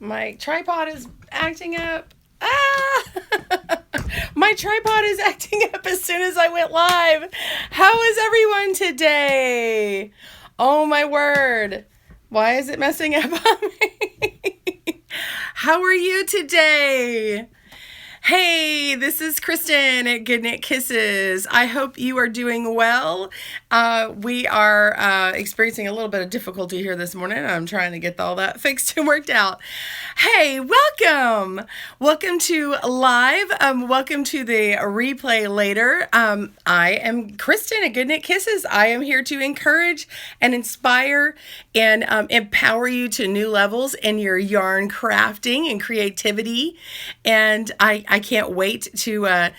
My tripod is acting up. Ah! My tripod is acting up as soon as I went live. How is everyone today? Oh my word. Why is it messing up on me? How are you today? Hey, this is Kristen at GoodKnit Kisses. I hope you are doing well. We are experiencing a little bit of difficulty here this morning. I'm trying to get all that fixed and worked out. Hey, welcome. Welcome to live. Welcome to the replay later. I am Kristen at GoodKnit Kisses. I am here to encourage and inspire and empower you to new levels in your yarn crafting and creativity. And I can't wait to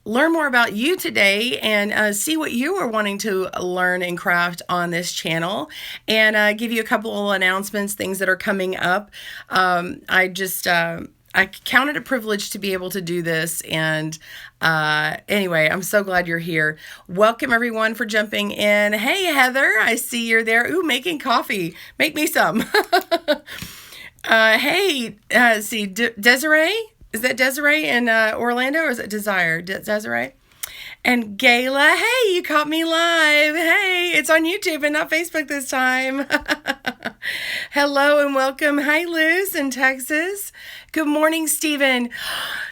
learn more about you today and see what you are wanting to learn and craft on this channel, and give you a couple of announcements, things that are coming up. I count it a privilege to be able to do this, and anyway, I'm so glad you're here. Welcome everyone for jumping in. Hey Heather, I see you're there. Ooh, making coffee. Make me some. Hey, see Desiree. Is that Desiree in Orlando, or is it Desire? Desiree? And Gayla, hey, you caught me live. Hey, it's on YouTube and not Facebook this time. Hello and welcome. Hi, Liz in Texas. Good morning, Stephen.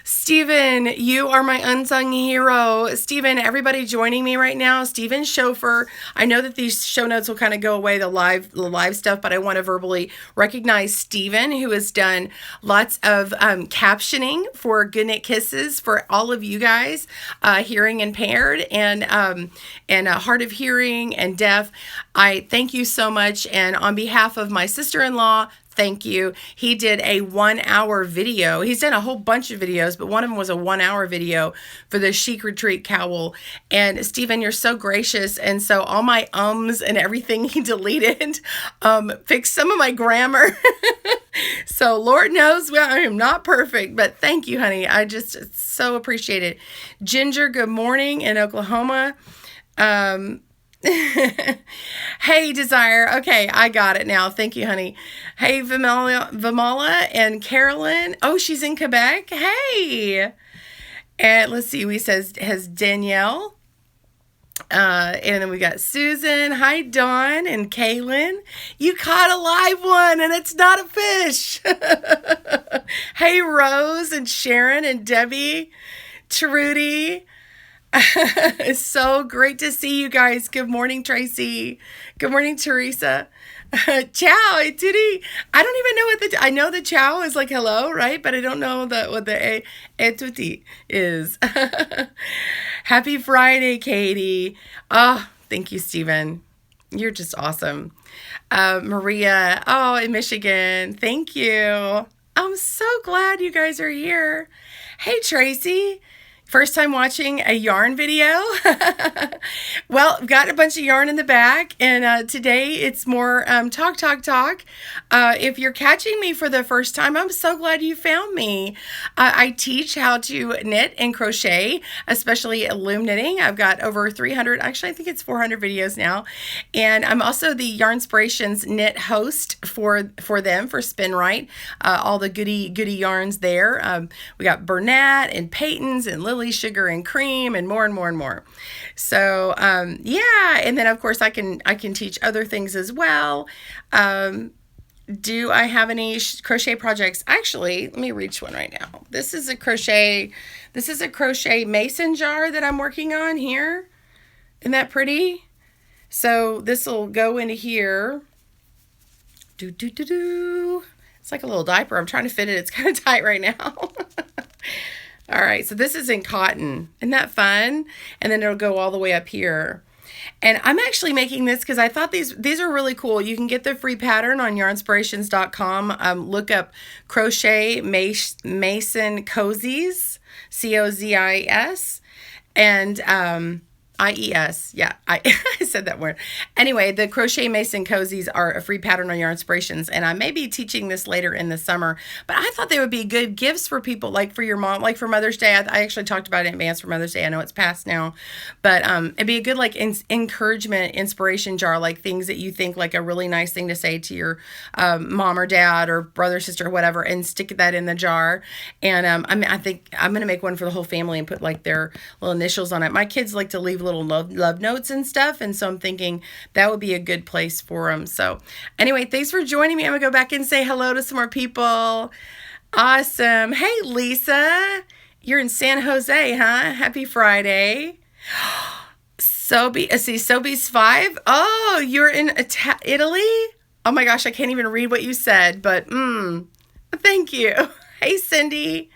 Stephen, you are my unsung hero. Stephen, everybody joining me right now. Stephen Schofer. I know that these show notes will kind of go away, the live stuff, but I want to verbally recognize Stephen, who has done lots of captioning for GoodKnit Kisses for all of you guys, hearing impaired and hard of hearing and deaf. I thank you so much, and on behalf of my sister-in-law, thank you. He did a 1-hour video. He's done a whole bunch of videos, but one of them was a 1-hour video for the Chic Retreat cowl. And Stephen, you're so gracious. And so all my ums and everything he deleted fixed some of my grammar. So Lord knows I am not perfect, but thank you, honey. I just so appreciate it. Ginger, good morning in Oklahoma. Hey, Desire. Okay, I got it now. Thank you, honey. Hey, Vamala and Carolyn. Oh, she's in Quebec. Hey. And let's see, has Danielle. And then we got Susan. Hi, Dawn and Kaylin. You caught a live one, and it's not a fish. Hey, Rose and Sharon and Debbie, Trudy. It's so great to see you guys. Good morning, Tracy. Good morning, Teresa. Ciao, tutti. I don't even know I know the ciao is like hello, right? But I don't know what the tutti is. Happy Friday, Katie. Oh, thank you, Stephen. You're just awesome. Maria, oh, in Michigan. Thank you. I'm so glad you guys are here. Hey, Tracy. First time watching a yarn video. Well, I've got a bunch of yarn in the back, and today it's more talk. If you're catching me for the first time, I'm so glad you found me. I teach how to knit and crochet, especially loom knitting. I've got over 300, actually I think it's 400 videos now, and I'm also the Yarnspirations knit host for them, for Spin Right. All the goody yarns there. We got Bernat and Peyton's and Lily Sugar and Cream and more and more and more. So yeah, and then of course I can teach other things as well. Do I have any crochet projects? Actually, let me reach one right now. This is a crochet mason jar that I'm working on here. Isn't that pretty? So this will go into here. It's like a little diaper. I'm trying to fit it. It's kind of tight right now. All right, so this is in cotton. Isn't that fun? And then it'll go all the way up here. And I'm actually making this because I thought these are really cool. You can get the free pattern on yarnspirations.com. Look up crochet mason cozies, COZIS. And IES. Yeah, I said that word. Anyway, the Crochet Mason Cozies are a free pattern on Yarn Inspirations, and I may be teaching this later in the summer, but I thought they would be good gifts for people, like for your mom, like for Mother's Day. I actually talked about it in advance for Mother's Day. I know it's past now, but it'd be a good like encouragement, inspiration jar, like things that you think like a really nice thing to say to your mom or dad or brother, sister, or whatever, and stick that in the jar. And I think I'm going to make one for the whole family and put like their little initials on it. My kids like to leave little love notes and stuff, and so I'm thinking that would be a good place for them. So anyway, thanks for joining me. I'm gonna go back and say hello to some more people. Awesome. Hey Lisa, you're in San Jose, huh? Happy Friday. Sobeys 5. Oh, you're in Italy. Oh my gosh, I can't even read what you said, but thank you. Hey Cindy.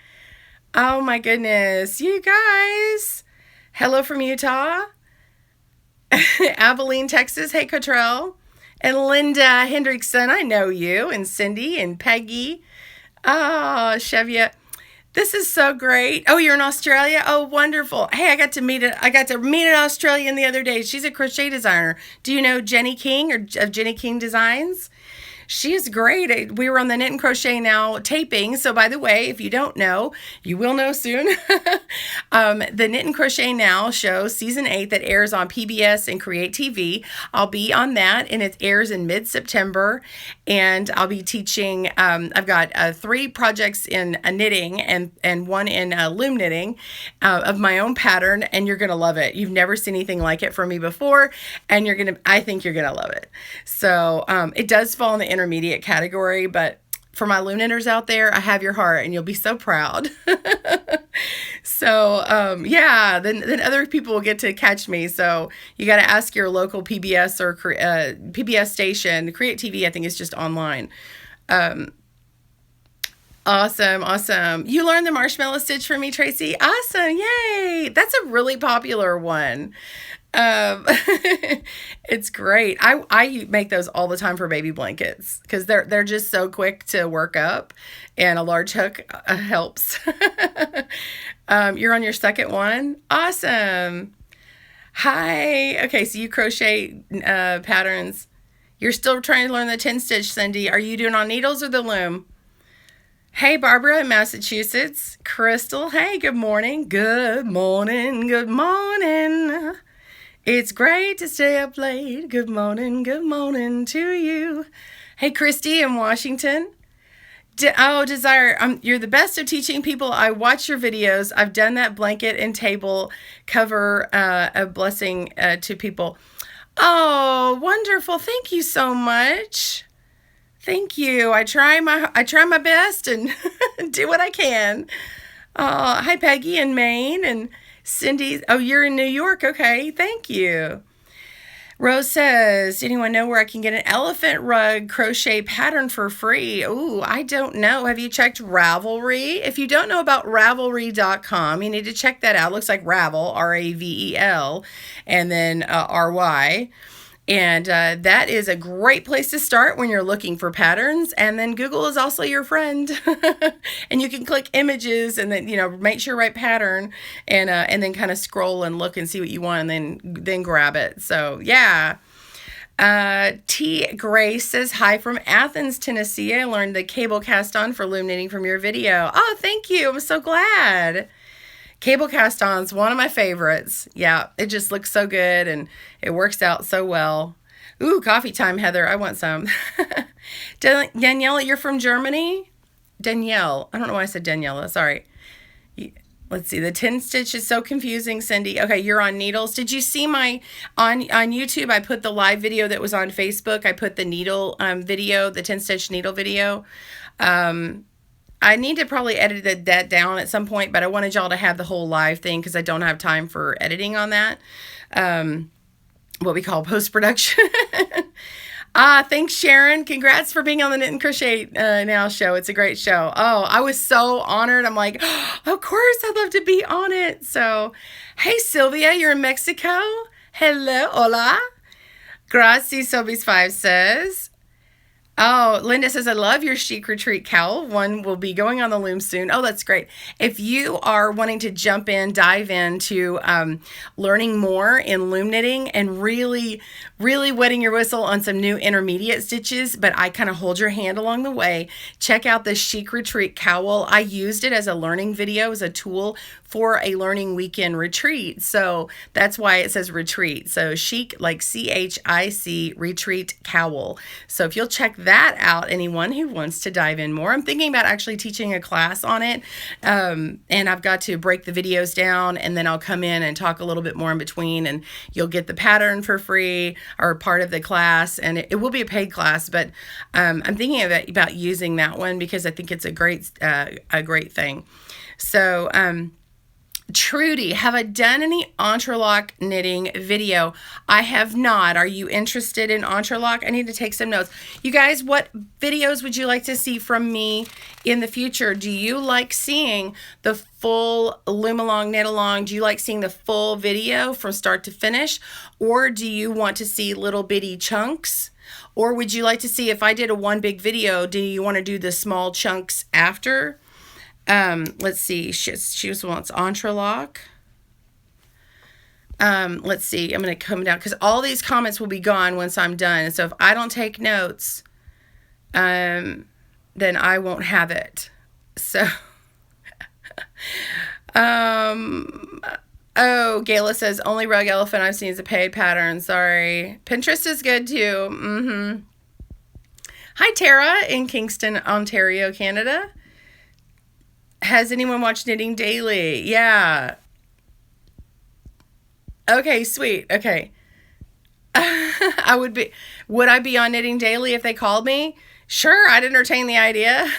Oh my goodness, you guys. Hello from Utah. Abilene, Texas. Hey, Cottrell. And Linda Hendrickson, I know you. And Cindy and Peggy. Oh, Chevia. This is so great. Oh, you're in Australia? Oh, wonderful. Hey, I got to meet an Australian the other day. She's a crochet designer. Do you know Jenny King of Jenny King Designs? She is great. We were on the Knit and Crochet Now taping. So by the way, if you don't know, you will know soon. The Knit and Crochet Now show, season 8, that airs on PBS and Create TV. I'll be on that, and it airs in mid-September. And I'll be teaching, I've got 3 projects in knitting and one in loom knitting of my own pattern, and you're going to love it. You've never seen anything like it from me before, and I think you're going to love it. So it does fall in the intermediate category, but for my loom knitters out there, I have your heart and you'll be so proud. So yeah, then other people will get to catch me. So you got to ask your local PBS or PBS station. Create TV, I think, is just online. Awesome. You learned the marshmallow stitch from me, Tracy. Awesome. Yay. That's a really popular one. It's great. I make those all the time for baby blankets because they're just so quick to work up, and a large hook helps. You're on your second one. Awesome. Hi. Okay, so you crochet patterns. You're still trying to learn the 10 stitch, Cindy. Are you doing on needles or the loom? Hey, Barbara in Massachusetts. Crystal. Hey, good morning. Good morning. It's great to stay up late. Good morning to you. Hey, Christy in Washington. Desire, you're the best at teaching people. I watch your videos. I've done that blanket and table cover a blessing to people. Oh, wonderful. Thank you so much. Thank you. I try my best and do what I can. Hi, Peggy in Maine, and Cindy. Oh, you're in New York. Okay, thank you. Rose says, anyone know where I can get an elephant rug crochet pattern for free? Ooh, I don't know. Have you checked Ravelry? If you don't know about Ravelry.com, you need to check that out. It looks like Ravel, R-A-V-E-L, and then R-Y. And that is a great place to start when you're looking for patterns. And then Google is also your friend. And you can click images and then, make sure right pattern and then kind of scroll and look and see what you want and then grab it. So, yeah. T. Grace says, hi from Athens, Tennessee. I learned the cable cast on for loom knitting from your video. Oh, thank you. I'm so glad. Cable cast on's one of my favorites. Yeah, it just looks so good and it works out so well. Ooh, coffee time, Heather. I want some. Daniela, you're from Germany? Danielle. I don't know why I said Daniela. Sorry. Let's see. The 10 stitch is so confusing, Cindy. Okay, you're on needles. Did you see on YouTube, I put the live video that was on Facebook. I put the needle video, the 10 stitch needle video. I need to probably edit that down at some point, but I wanted y'all to have the whole live thing because I don't have time for editing on that. What we call post-production. Thanks, Sharon. Congrats for being on the Knit and Crochet Now show. It's a great show. Oh, I was so honored. I'm like, oh, of course, I'd love to be on it. So, hey, Sylvia, you're in Mexico. Hello, hola. Gracias, Sobeys5 says. Oh, Linda says, I love your chic retreat cowl. One will be going on the loom soon. Oh, that's great. If you are wanting to dive into learning more in loom knitting and really, really wetting your whistle on some new intermediate stitches, but I kind of hold your hand along the way, check out the chic retreat cowl. I used it as a learning video, as a tool for a learning weekend retreat. So that's why it says retreat. So chic, like CHIC, retreat cowl. So if you'll check that out, anyone who wants to dive in more, I'm thinking about actually teaching a class on it. And I've got to break the videos down, and then I'll come in and talk a little bit more in between, and you'll get the pattern for free or part of the class. And it will be a paid class, but I'm thinking about using that one because I think it's a great thing. So, Trudy, have I done any entrelac knitting video? I have not. Are you interested in entrelac? I need to take some notes. You guys, what videos would you like to see from me in the future? Do you like seeing the full loom along, knit along? Do you like seeing the full video from start to finish? Or do you want to see little bitty chunks? Or would you like to see, if I did a one big video, do you want to do the small chunks after? Let's see, she wants entrelac. Let's see, I'm going to come down because all these comments will be gone once I'm done. So if I don't take notes, then I won't have it. So, oh, Gayla says, only rug elephant I've seen is a paid pattern. Sorry. Pinterest is good too. Hi, Tara in Kingston, Ontario, Canada. Has anyone watched Knitting Daily? Yeah. Okay, sweet. Okay. Would I be on Knitting Daily if they called me? Sure, I'd entertain the idea.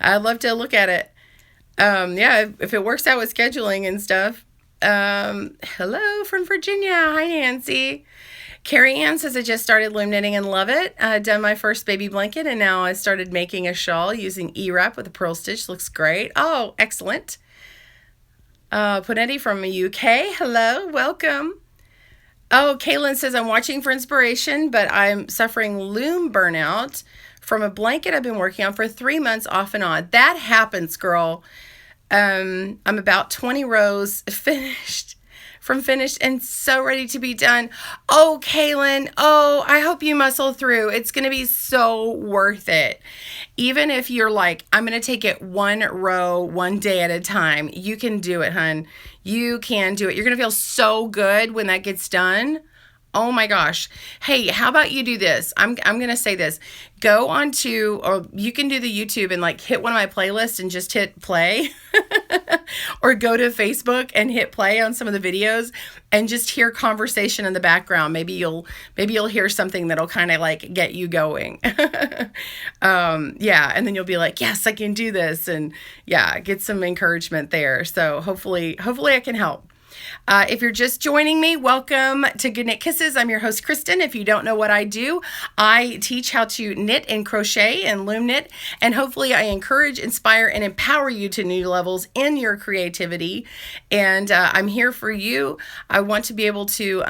I'd love to look at it. Yeah, if it works out with scheduling and stuff. Hello from Virginia. Hi, Nancy. Carrie Ann says, I just started loom knitting and love it. Done my first baby blanket, and now I started making a shawl using E-wrap with a purl stitch. Looks great. Oh, excellent. Punetti from the UK. Hello, welcome. Oh, Kaylin says, I'm watching for inspiration, but I'm suffering loom burnout from a blanket I've been working on for 3 months off and on. That happens, girl. I'm about 20 rows finished and so ready to be done. Oh, Kaylin, I hope you muscle through. It's going to be so worth it. Even if you're like, I'm going to take it one row, one day at a time, you can do it, hun. You can do it. You're going to feel so good when that gets done. Oh my gosh. Hey, how about you do this? I'm going to say this. Go on to, or you can do the YouTube and like hit one of my playlists and just hit play. Or go to Facebook and hit play on some of the videos and just hear conversation in the background. Maybe you'll hear something that'll kind of like get you going. Yeah, and then you'll be like, yes, I can do this. And yeah, get some encouragement there. So hopefully I can help. If you're just joining me, welcome to GoodKnit Kisses. I'm your host, Kristen. If you don't know what I do, I teach how to knit and crochet and loom knit, and hopefully I encourage, inspire, and empower you to new levels in your creativity. And I'm here for you. I want to be able to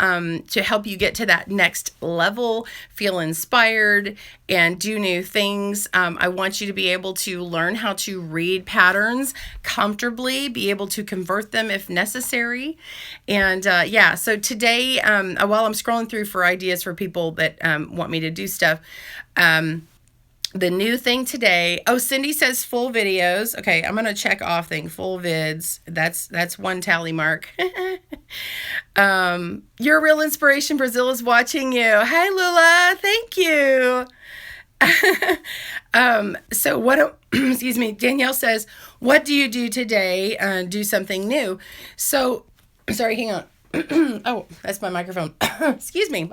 help you get to that next level, feel inspired, and do new things. I want you to be able to learn how to read patterns comfortably, be able to convert them if necessary. And yeah, so today, while I'm scrolling through for ideas for people that want me to do stuff, the new thing today, Cindy says full videos. Okay, I'm going to check off thing, full vids. That's one tally mark. You're a real inspiration. Brazil is watching you. Hi, Lula. Thank you. So what, excuse me, Danielle says, what do you do today? Do something new. So, sorry, hang on. Oh, that's my microphone. Excuse me.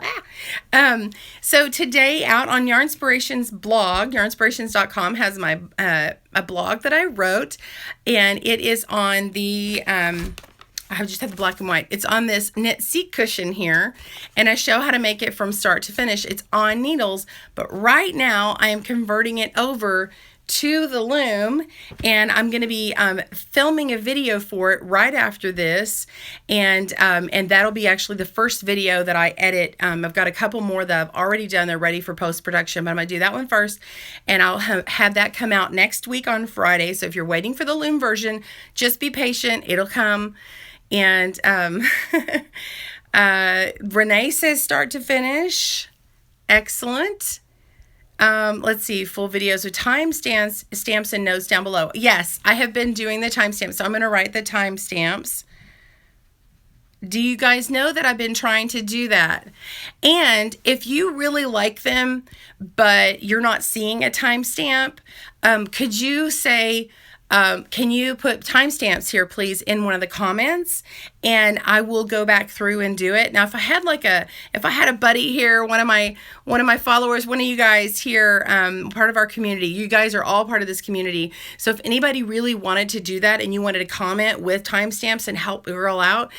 So today out on Yarnspiration's blog, yarnspirations.com has my, a blog that I wrote, and it is on the, I just have the black and white. It's on this knit seat cushion here, and I show how to make it from start to finish. It's on needles, but right now I am converting it over to the Loom, and I'm going to be filming a video for it right after this, and that'll be actually the first video that I edit. I've got a couple more that I've already done. They're ready for post-production, but I'm going to do that one first, and I'll have that come out next week on Friday. So if you're waiting for the Loom version, just be patient. It'll come. And Renee says start to finish. Excellent. Let's see, full videos with timestamps, stamps and notes down below. Yes, I have been doing the timestamps, so I'm going to write the timestamps. Do you guys know that I've been trying to do that? And if you really like them, but you're not seeing a timestamp, could you say, can you put timestamps here, please, in one of the comments, and I will go back through and do it. Now, if I had a buddy here, one of my followers, one of you guys here, part of our community, you guys are all part of this community. So if anybody really wanted to do that and you wanted to comment with timestamps and help the girl out,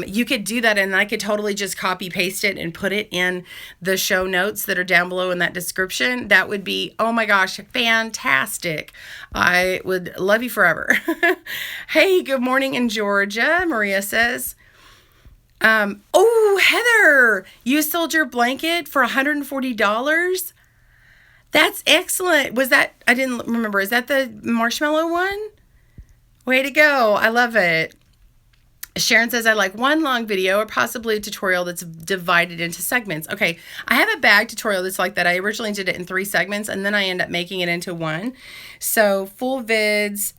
you could do that, and I could totally just copy paste it and put it in the show notes that are down below in that description. That would be, oh my gosh, fantastic. I would love you forever. Hey, good morning in Georgia, Maria says. Oh, Heather, you sold your blanket for $140? That's excellent. Was that, I didn't remember, is that the marshmallow one? Way to go. I love it. Sharon says, I like one long video or possibly a tutorial that's divided into segments. Okay, I have a bag tutorial that's like that. I originally did it in 3 segments, and then I end up making it into one. So full vids,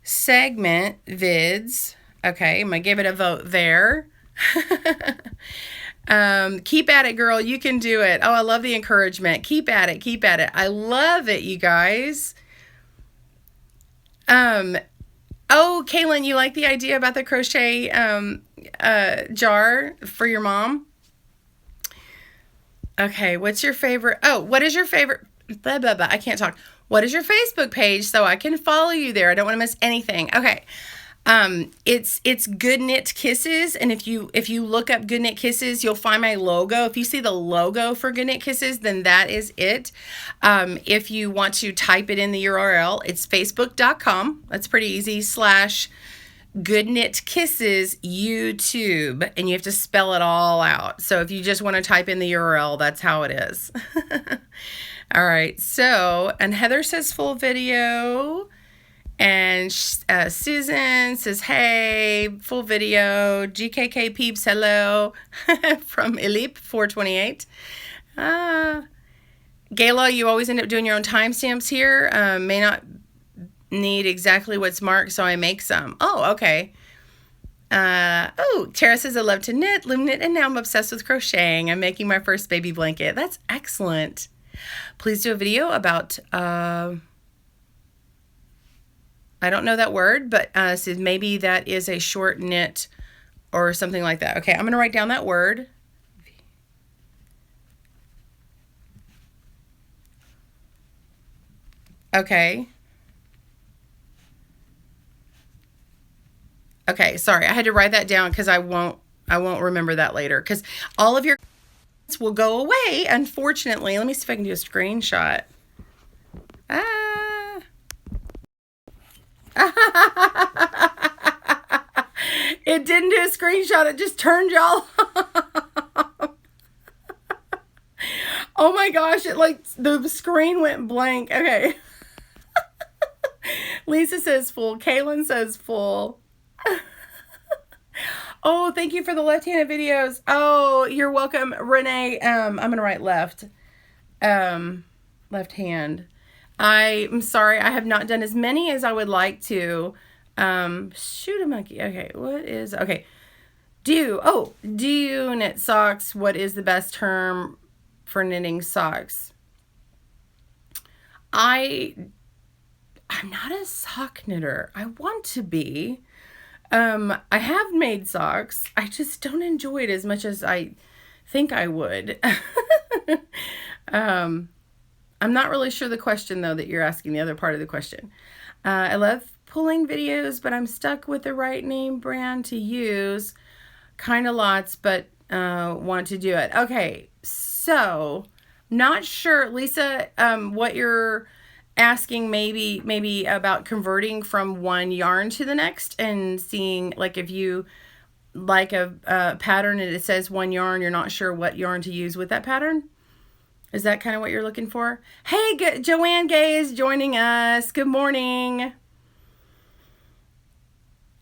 segment vids. Okay, I'm going to give it a vote there. Keep at it, girl. You can do it. Oh, I love the encouragement. Keep at it. Keep at it. I love it, you guys. Oh, Kaylin, you like the idea about the crochet jar for your mom? Okay, what's your favorite? Oh, what is your favorite? Blah, blah, blah. I can't talk. What is your Facebook page so I can follow you there? I don't want to miss anything. Okay. It's GoodKnit Kisses, and if you look up GoodKnit Kisses, you'll find my logo. If you see the logo for GoodKnit Kisses, then that is it. If you want to type it in the URL, it's facebook.com. That's pretty easy. /GoodKnit Kisses YouTube, and you have to spell it all out. So if you just want to type in the URL, that's how it is. All right. So, and Heather says full video. And Susan says, hey, full video. GKK peeps, hello. From Elip 428. Gayla, you always end up doing your own timestamps here. May not need exactly what's marked, so I make some. Oh, okay. Oh, Tara says, I love to knit, loom knit, and now I'm obsessed with crocheting. I'm making my first baby blanket. That's excellent. Please do a video about... I don't know that word, but so maybe that is a short knit or something like that. Okay, I'm going to write down that word. Okay. Okay, sorry. I had to write that down because I won't remember that later, because all of your will go away, unfortunately. Let me see if I can do a screenshot. It didn't do a screenshot. It just turned y'all off. Oh my gosh. It like the screen went blank. Okay. Lisa says full. Kaylin says full. Oh, thank you for the left-handed videos. Oh, you're welcome, Renee. I'm going to write left. Left hand. I'm sorry, I have not done as many as I would like to. Shoot a monkey. Okay, okay. Do you knit socks? What is the best term for knitting socks? I'm not a sock knitter. I want to be. I have made socks. I just don't enjoy it as much as I think I would. I'm not really sure the question, though, that you're asking, the other part of the question. I love pulling videos, but I'm stuck with the right name brand to use. Kind of lots, but want to do it. Okay, so not sure, Lisa, what your asking maybe about converting from one yarn to the next and seeing like if you like a pattern and it says one yarn, you're not sure what yarn to use with that pattern. Is that kind of what you're looking for? Hey, Joanne Gay is joining us. Good morning.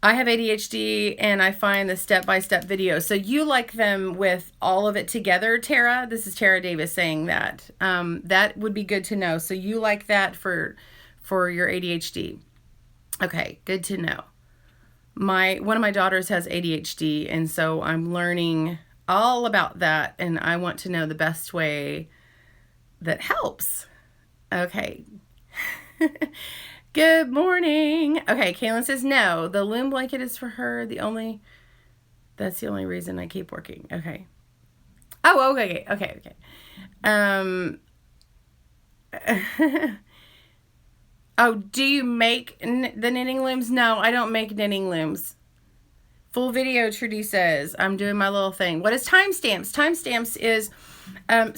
I have ADHD and I find the step-by-step videos. So you like them with all of it together, Tara? This is Tara Davis saying that. That would be good to know. So you like that for your ADHD. Okay, good to know. One of my daughters has ADHD, and so I'm learning all about that, and I want to know the best way that helps. Okay. Good morning. Okay, Kaylin says no. The Loom blanket is for her. That's the only reason I keep working. Okay. Oh, okay. Oh, do you make the knitting looms? No, I don't make knitting looms. Full video, Trudy says. I'm doing my little thing. What is timestamps? Timestamps is,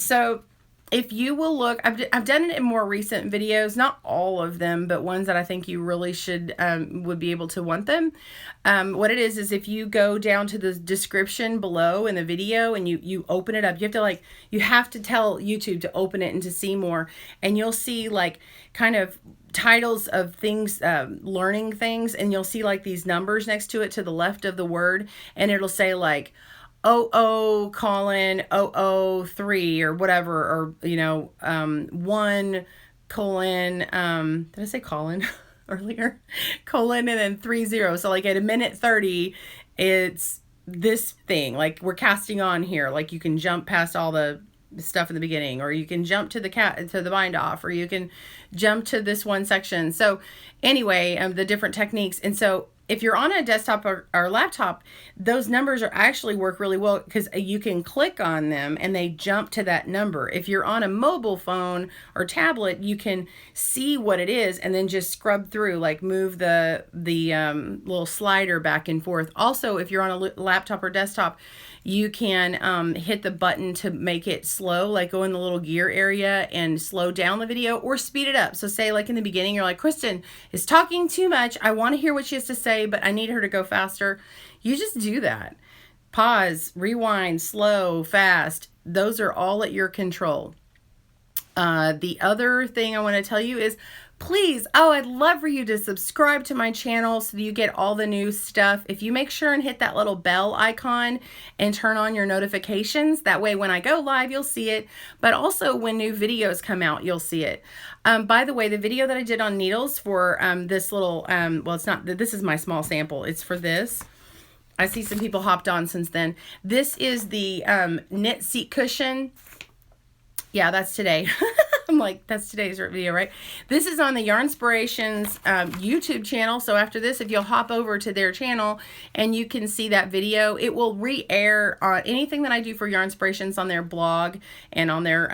so if you will look, I've done it in more recent videos, not all of them, but ones that I think you really would be able to want them. What it is if you go down to the description below in the video and you open it up, you have to tell YouTube to open it and to see more, and you'll see like kind of titles of things, learning things, and you'll see like these numbers next to it to the left of the word, and it'll say like 00:003 or whatever, or 1:, did I say colon earlier? Colon and then 30. So like at a minute 30, it's this thing, like we're casting on here, like you can jump past all the stuff in the beginning, or you can jump to the bind off, or you can jump to this one section. So anyway, the different techniques. And so if you're on a desktop or laptop, those numbers actually work really well because you can click on them and they jump to that number. If you're on a mobile phone or tablet, you can see what it is and then just scrub through, like move the little slider back and forth. Also, if you're on a laptop or desktop, you can hit the button to make it slow, like go in the little gear area and slow down the video or speed it up. So say like in the beginning, you're like, Kristen is talking too much. I want to hear what she has to say, but I need her to go faster. You just do that. Pause, rewind, slow, fast. Those are all at your control. The other thing I want to tell you is, please, I'd love for you to subscribe to my channel so that you get all the new stuff. If you make sure and hit that little bell icon and turn on your notifications, that way when I go live, you'll see it. But also when new videos come out, you'll see it. By the way, the video that I did on needles for this little, well, it's not, this is my small sample. It's for this. I see some people hopped on since then. This is the knit seat cushion. Yeah, that's today. I'm like, that's today's video, right? This is on the Yarnspirations YouTube channel. So after this, if you'll hop over to their channel and you can see that video, it will re-air anything that I do for Yarnspirations on their blog and on their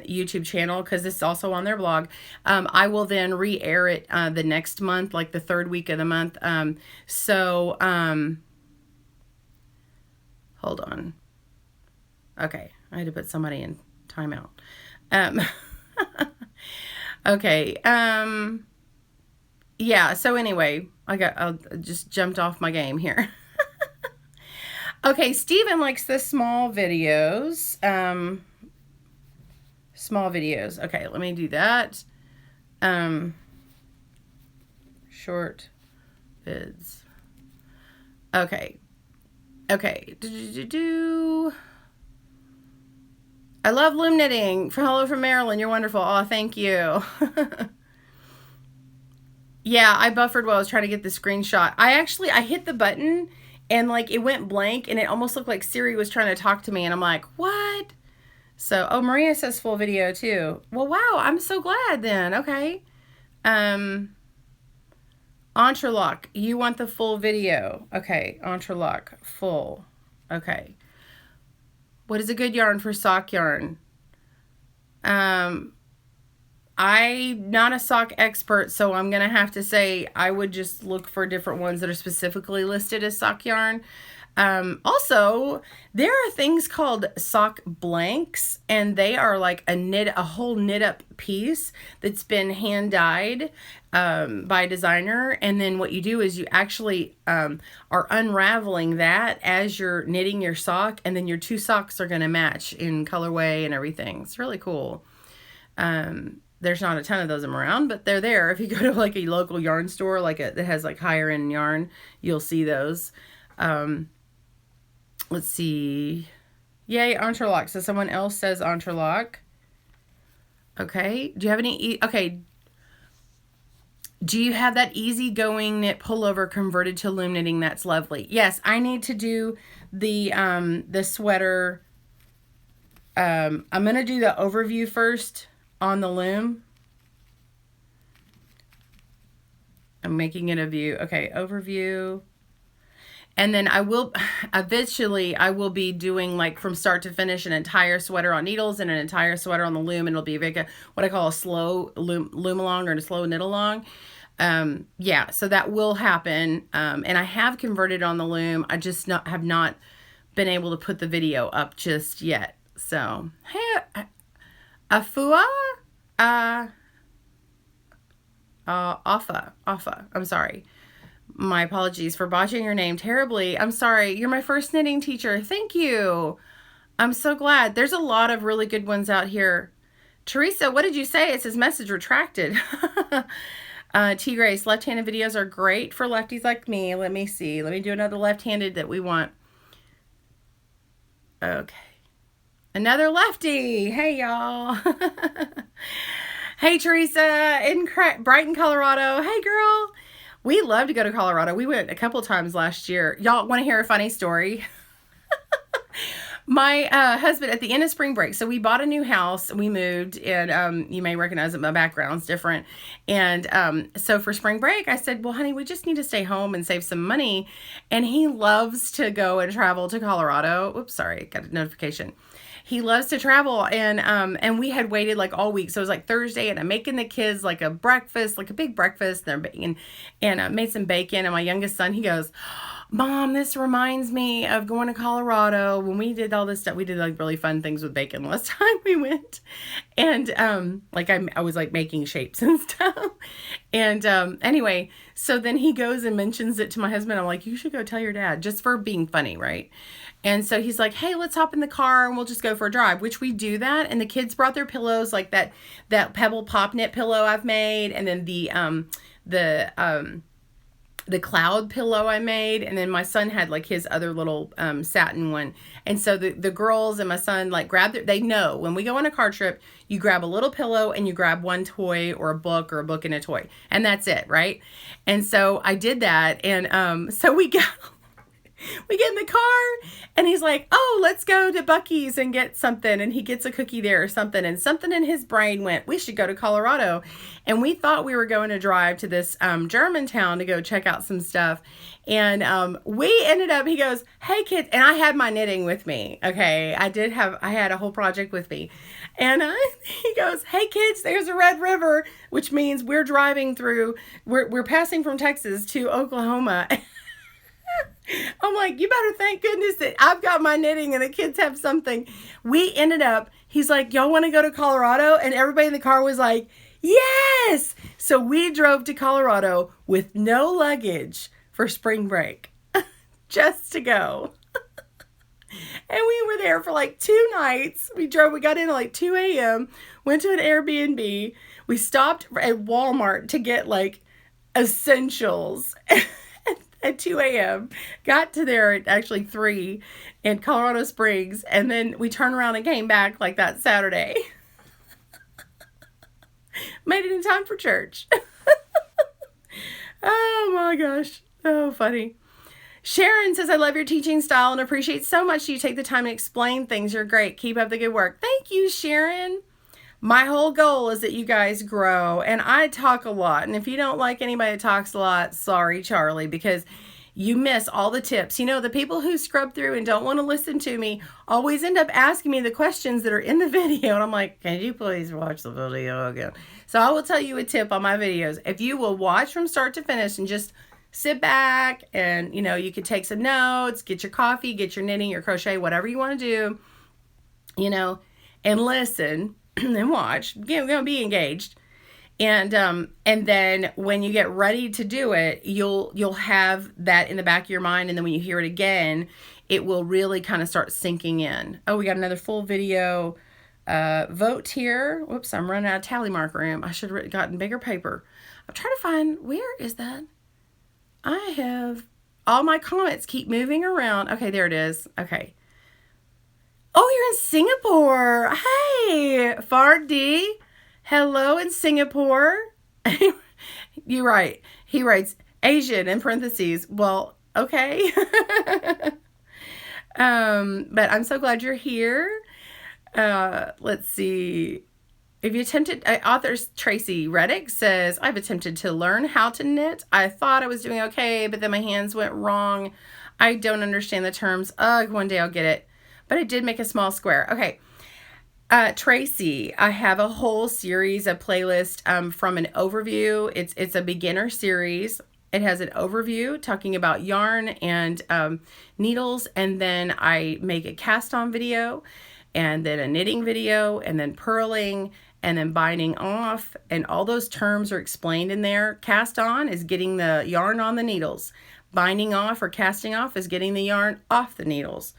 YouTube channel, because it's also on their blog. I will then re-air it the next month, like the third week of the month. Hold on. Okay, I had to put somebody in timeout. Okay. Yeah. So anyway, I just jumped off my game here. Okay. Steven likes the small videos. Small videos. Okay. Let me do that. Short vids. Okay. Okay. I love loom knitting. Hello from Maryland. You're wonderful. Oh, thank you. Yeah, I buffered while I was trying to get the screenshot. I hit the button and like it went blank and it almost looked like Siri was trying to talk to me, and I'm like, what? So, oh, Maria says full video too. Well, wow, I'm so glad then. Okay. Entrelock, you want the full video. Okay, entrelock, full. Okay. What is a good yarn for sock yarn? I'm not a sock expert, so I'm going to have to say I would just look for different ones that are specifically listed as sock yarn. Also, there are things called sock blanks, and they are like a whole knit up piece that's been hand dyed by a designer. And then what you do is you actually are unraveling that as you're knitting your sock, and then your two socks are going to match in colorway and everything. It's really cool. There's not a ton of those around, but they're there. If you go to like a local yarn store, that has like higher end yarn, you'll see those. Let's see. Yay, interlock. So someone else says interlock. Okay. Do you have any? Okay. Do you have that easygoing knit pullover converted to loom knitting? That's lovely. Yes, I need to do the sweater. I'm gonna do the overview first on the loom. I'm making it a view. Okay, overview. And then I will, eventually, I will be doing like from start to finish an entire sweater on needles and an entire sweater on the loom. And it'll be like what I call a slow loom along or a slow knit along. Yeah, so that will happen. And I have converted on the loom. I just have not been able to put the video up just yet. So, hey, Afua? Afa. I'm sorry. My apologies for botching your name terribly. I'm sorry. You're my first knitting teacher. Thank you. I'm so glad. There's a lot of really good ones out here. Teresa, what did you say? It says message retracted. T. Grace, left-handed videos are great for lefties like me. Let me see. Let me do another left-handed that we want. Okay. Another lefty. Hey, y'all. Hey, Teresa in Brighton, Colorado. Hey, girl. We love to go to Colorado. We went a couple times last year. Y'all want to hear a funny story? My husband, at the end of spring break, so we bought a new house. We moved, and you may recognize that my background's different. And so for spring break, I said, well, honey, we just need to stay home and save some money. And he loves to go and travel to Colorado. Oops, sorry, got a notification. He loves to travel, and we had waited like all week. So it was like Thursday, and I'm making the kids like a breakfast, like a big breakfast. They're baking, and I made some bacon. And my youngest son, he goes, Mom, this reminds me of going to Colorado when we did all this stuff. We did like really fun things with bacon last time we went, and like I was like making shapes and stuff. And anyway, so then he goes and mentions it to my husband. I'm like, you should go tell your dad, just for being funny, right? And so he's like, hey, let's hop in the car and we'll just go for a drive, which we do that. And the kids brought their pillows, like that Pebble Pop Knit pillow I've made. And then the cloud pillow I made. And then my son had like his other little satin one. And so the girls and my son like they know when we go on a car trip, you grab a little pillow and you grab one toy or a book and a toy. And that's it, right? And so I did that. And so we get in the car and he's like, oh, let's go to Buc-ee's and get something. And he gets a cookie there or something. And something in his brain went, we should go to Colorado. And we thought we were going to drive to this German town to go check out some stuff. And we ended up, he goes, hey kids. And I had my knitting with me. Okay. I had a whole project with me. And he goes, hey kids, there's a Red River, which means we're driving through, we're passing from Texas to Oklahoma. I'm like, you better thank goodness that I've got my knitting and the kids have something. We ended up, he's like, y'all want to go to Colorado? And everybody in the car was like, yes. So we drove to Colorado with no luggage for spring break just to go. And we were there for like 2 nights. We got in at like 2 a.m., went to an Airbnb. We stopped at Walmart to get like essentials. At 2 a.m. Got to there at actually 3 in Colorado Springs. And then we turned around and came back like that Saturday. Made it in time for church. Oh my gosh. Oh, funny. Sharon says, I love your teaching style and appreciate so much you take the time to explain things. You're great. Keep up the good work. Thank you, Sharon. My whole goal is that you guys grow, and I talk a lot. And if you don't like anybody that talks a lot, sorry, Charlie, because you miss all the tips. You know, the people who scrub through and don't want to listen to me always end up asking me the questions that are in the video. And I'm like, can you please watch the video again? So I will tell you a tip on my videos. If you will watch from start to finish and just sit back and, you know, you could take some notes, get your coffee, get your knitting, your crochet, whatever you want to do, you know, and listen and watch, you know, be engaged. And then when you get ready to do it, you'll have that in the back of your mind. And then when you hear it again, it will really kind of start sinking in. Oh, we got another full video vote here. Whoops, I'm running out of tally marker. I should have gotten bigger paper. I'm trying to find, where is that? I have, all my comments keep moving around. Okay, there it is. Okay. Oh, you're in Singapore. Hey, Fard D. Hello in Singapore. You're right. He writes Asian in parentheses. Well, okay. But I'm so glad you're here. Let's see. If you attempted, author Tracy Reddick says, I've attempted to learn how to knit. I thought I was doing okay, but then my hands went wrong. I don't understand the terms. One day I'll get it. But I did make a small square. Okay. Tracy, I have a whole series, a playlist from an overview. It's a beginner series. It has an overview talking about yarn and needles, and then I make a cast on video, and then a knitting video, and then purling, and then binding off, and all those terms are explained in there. Cast on is getting the yarn on the needles. Binding off or casting off is getting the yarn off the needles.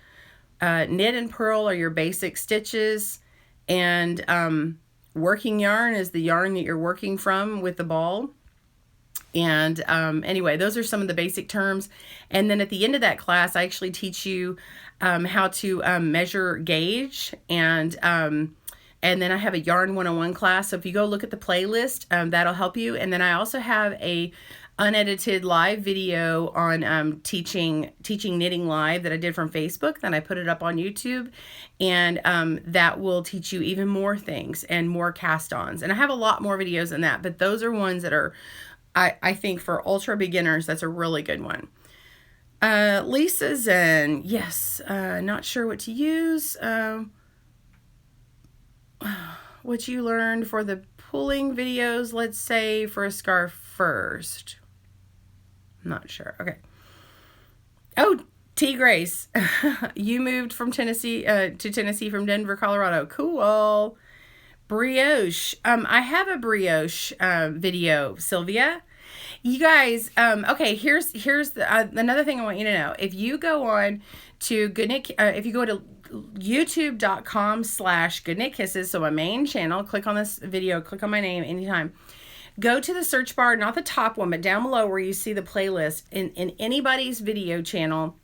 Knit and purl are your basic stitches. And working yarn is the yarn that you're working from with the ball. And anyway, those are some of the basic terms. And then at the end of that class, I actually teach you how to measure gauge. And then I have a Yarn 101 class. So if you go look at the playlist, that'll help you. And then I also have a unedited live video on teaching knitting live that I did from Facebook. Then I put it up on YouTube, and that will teach you even more things and more cast-ons. And I have a lot more videos than that, but those are ones that are, I think, for ultra beginners, that's a really good one. Lisa Zen, yes, not sure what to use. What you learned for the pulling videos, let's say for a scarf first. Not sure. Okay. Oh, T. Grace, you moved from Tennessee to Tennessee from Denver, Colorado. Cool. Brioche. I have a brioche video, Sylvia. You guys, okay, here's another thing I want you to know. If you go on to GoodKnit, if you go to youtube.com/GoodKnitKisses, so my main channel, click on this video, click on my name anytime. Go to the search bar, not the top one, but down below where you see the playlist in anybody's video channel.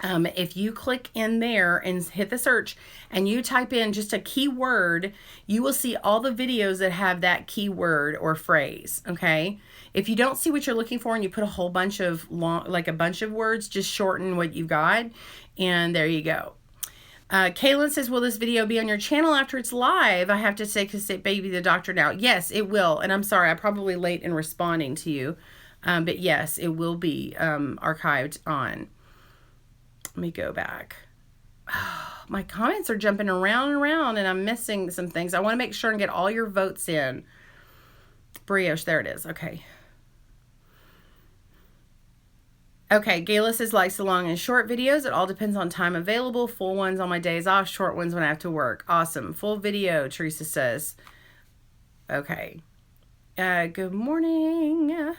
If you click in there and hit the search and you type in just a keyword, you will see all the videos that have that keyword or phrase. Okay. If you don't see what you're looking for and you put a whole bunch of like a bunch of words, just shorten what you got. And there you go. Kaylin says, will this video be on your channel after it's live? I have to say, because baby the doctor now. Yes, it will. And I'm sorry, I'm probably late in responding to you. But yes, it will be archived on. Let me go back. Oh, my comments are jumping around and around, and I'm missing some things. I want to make sure and get all your votes in. Brioche, there it is. Okay. Okay, Gayla says likes the long and short videos. It all depends on time available. Full ones on my days off, short ones when I have to work. Awesome. Full video, Teresa says. Okay. Good morning.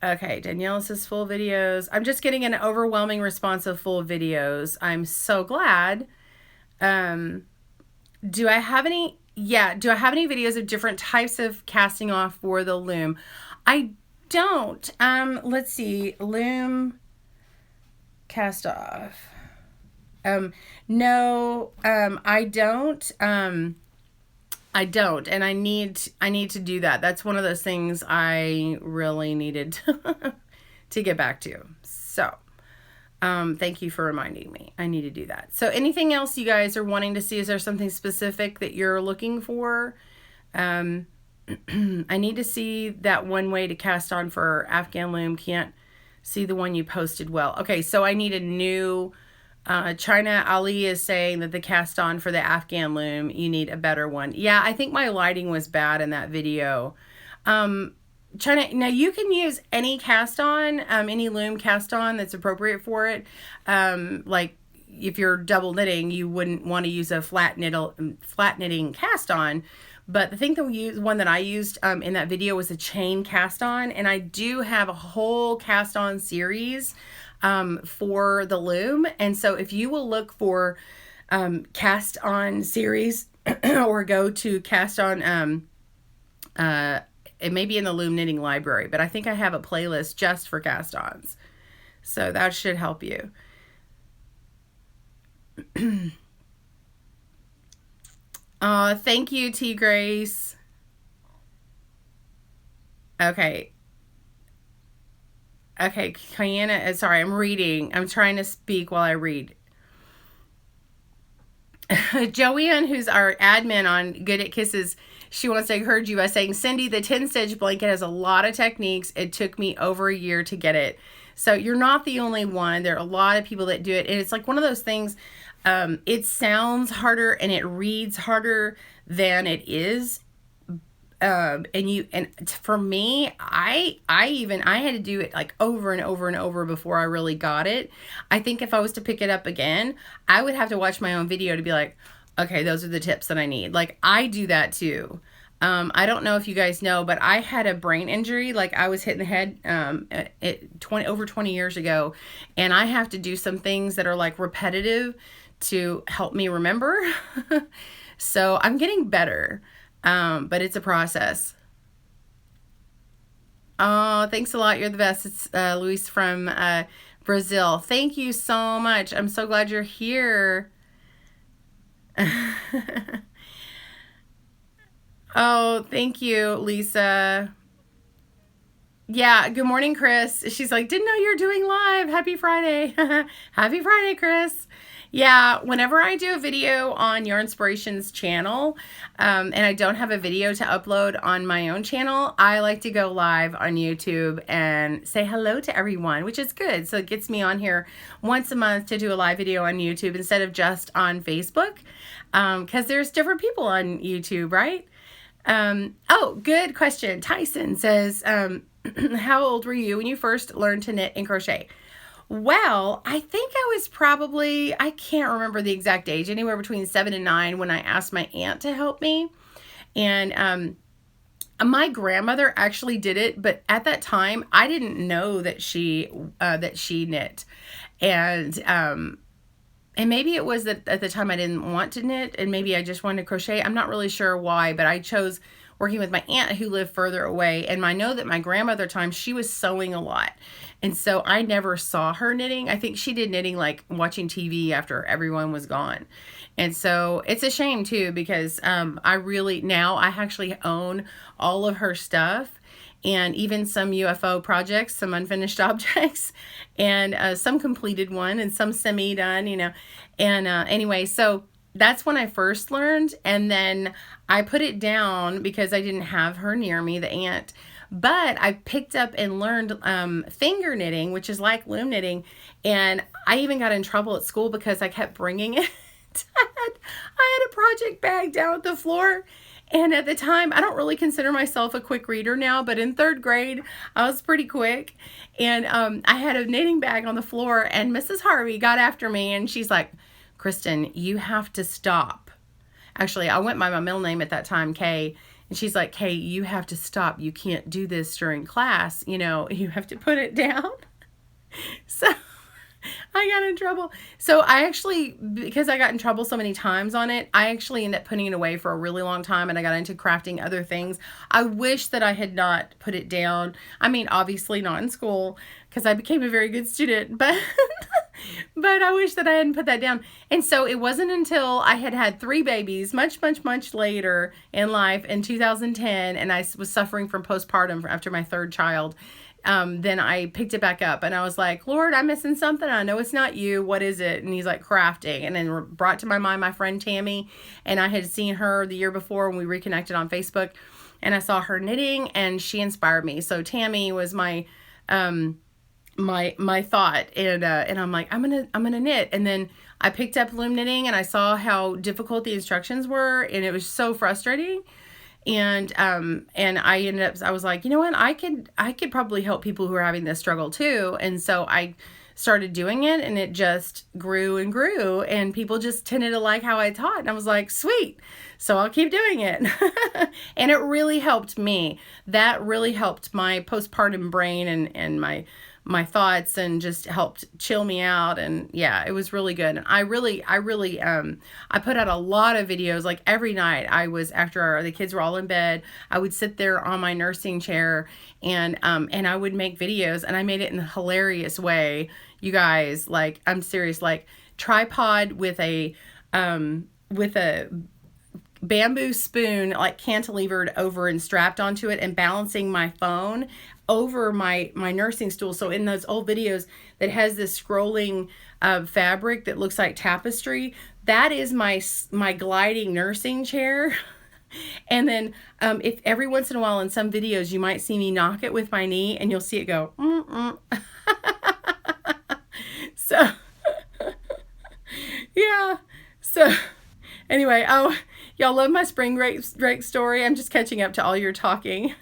Okay, Daniela says full videos. I'm just getting an overwhelming response of full videos. I'm so glad. Do I have any? Yeah, do I have any videos of different types of casting off for the loom? I don't. Let's see. Loom cast off. No, I don't. I don't, and I need to do that. That's one of those things I really needed to get back to. So, thank you for reminding me. I need to do that. So, anything else you guys are wanting to see? Is there something specific that you're looking for? I need to see that one way to cast on for Afghan loom. Can't see the one you posted well. Okay, so I need a new. China Ali is saying that the cast on for the Afghan loom, you need a better one. Yeah, I think my lighting was bad in that video. trying to, now you can use any cast on, any loom cast on that's appropriate for it. Like if you're double knitting, you wouldn't want to use a flat knitting cast on. But the thing that one that I used in that video was a chain cast on, and I do have a whole cast on series for the loom. And so if you will look for cast on series or go to cast on, it may be in the Loom Knitting Library, but I think I have a playlist just for cast ons. So that should help you. Thank you, T. Grace. Okay. Okay, Kiana, sorry, I'm reading. I'm trying to speak while I read. Joanne, who's our admin on GoodKnit Kisses, she wants to encourage you by saying, Cindy, the 10-stitch blanket has a lot of techniques. It took me over a year to get it. So you're not the only one. There are a lot of people that do it. And it's like one of those things, it sounds harder and it reads harder than it is. And for me, I had to do it like over and over and over before I really got it. I think if I was to pick it up again, I would have to watch my own video to be like, okay, those are the tips that I need. Like I do that too. I don't know if you guys know, but I had a brain injury. Like I was hit in the head over 20 years ago, and I have to do some things that are like repetitive to help me remember. So I'm getting better. But it's a process. Oh, thanks a lot. You're the best. It's Luis from Brazil. Thank you so much. I'm so glad you're here. Oh, thank you, Lisa. Yeah, good morning, Chris. She's like, didn't know you were doing live. Happy Friday. Happy Friday, Chris. Yeah, whenever I do a video on Your Inspirations channel, and I don't have a video to upload on my own channel, I like to go live on YouTube and say hello to everyone, which is good. So it gets me on here once a month to do a live video on YouTube instead of just on Facebook, because there's different people on YouTube, right? Oh, good question. Tyson says, how old were you when you first learned to knit and crochet? Well, I think I was probably, I can't remember the exact age, anywhere between 7 and 9 when I asked my aunt to help me. And my grandmother actually did it, but at that time I didn't know that she knit. And maybe it was that at the time I didn't want to knit, and maybe I just wanted to crochet. I'm not really sure why, but I chose working with my aunt who lived further away. And I know that my grandmother time, she was sewing a lot. And so I never saw her knitting. I think she did knitting like watching TV after everyone was gone. And so it's a shame too, because now I actually own all of her stuff, and even some UFO projects, some unfinished objects, and some completed one and some semi-done, And anyway, so that's when I first learned. And then I put it down because I didn't have her near me, the aunt. But I picked up and learned finger knitting, which is like loom knitting. And I even got in trouble at school because I kept bringing it. I had a project bag down at the floor. And at the time, I don't really consider myself a quick reader now, but in 3rd grade, I was pretty quick. And I had a knitting bag on the floor, and Mrs. Harvey got after me, and she's like, Kristen, you have to stop. Actually, I went by my middle name at that time, Kay. And she's like, Kay, you have to stop. You can't do this during class. You have to put it down. So I got in trouble. So I actually, because I got in trouble so many times on it, I actually ended up putting it away for a really long time, and I got into crafting other things. I wish that I had not put it down. I mean, obviously not in school, because I became a very good student, but but I wish that I hadn't put that down. And so it wasn't until I had 3 babies much later in life, in 2010, and I was suffering from postpartum after my 3rd child, then I picked it back up, and I was like, Lord, I'm missing something. I know it's not you. What is it? And he's like, crafting. And then brought to my mind my friend Tammy, and I had seen her the year before when we reconnected on Facebook, and I saw her knitting, and she inspired me. So Tammy was my thought, and I'm like, I'm gonna knit. And then I picked up loom knitting, and I saw how difficult the instructions were, and it was so frustrating. And I ended up, I was like, you know what, I could probably help people who are having this struggle too. And so I started doing it, and it just grew and grew, and people just tended to like how I taught, and I was like, sweet, so I'll keep doing it. And it really helped me. That really helped my postpartum brain and my thoughts, and just helped chill me out. And yeah, it was really good. And I really I put out a lot of videos. Like every night, I was, after the kids were all in bed, I would sit there on my nursing chair, and I would make videos, and I made it in a hilarious way. You guys, like, I'm serious, like tripod with a bamboo spoon, like cantilevered over and strapped onto it, and balancing my phone over my nursing stool. So in those old videos that has this scrolling fabric that looks like tapestry, that is my gliding nursing chair. And then if every once in a while in some videos you might see me knock it with my knee, and you'll see it go so yeah. So anyway, oh, y'all love my spring break story. I'm just catching up to all your talking.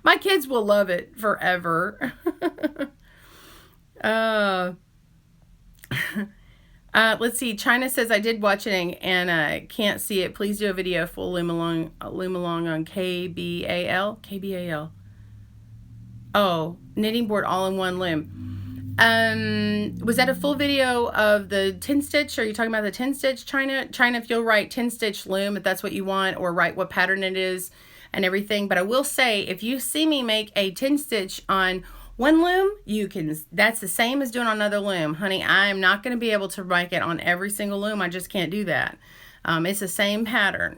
My kids will love it forever. Let's see. China says, I did watch it and can't see it. Please do a video full loom along on KBAL. KBAL. Oh, knitting board all in one loom. Was that a full video of the 10 stitch? Are you talking about the 10 stitch, China? China, if you'll write 10 stitch loom, if that's what you want, or write what pattern it is and everything. But I will say, if you see me make a 10 stitch on one loom, that's the same as doing on another loom. Honey, I'm not going to be able to make it on every single loom. I just can't do that. It's the same pattern.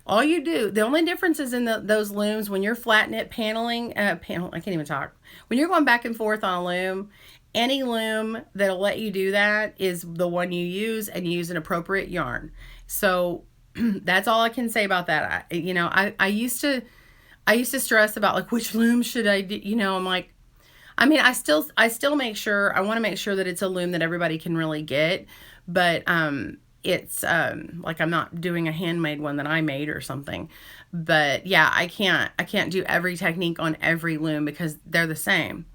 All you do, the only difference is in those looms, when you're flat knit paneling, I can't even talk. When you're going back and forth on a loom, any loom that'll let you do that is the one you use, and you use an appropriate yarn. So that's all I can say about that. I used to stress about, like, which loom should I do? I'm like, I still make sure, I want to make sure that it's a loom that everybody can really get, but it's like, I'm not doing a handmade one that I made or something. But yeah, I can't do every technique on every loom because they're the same.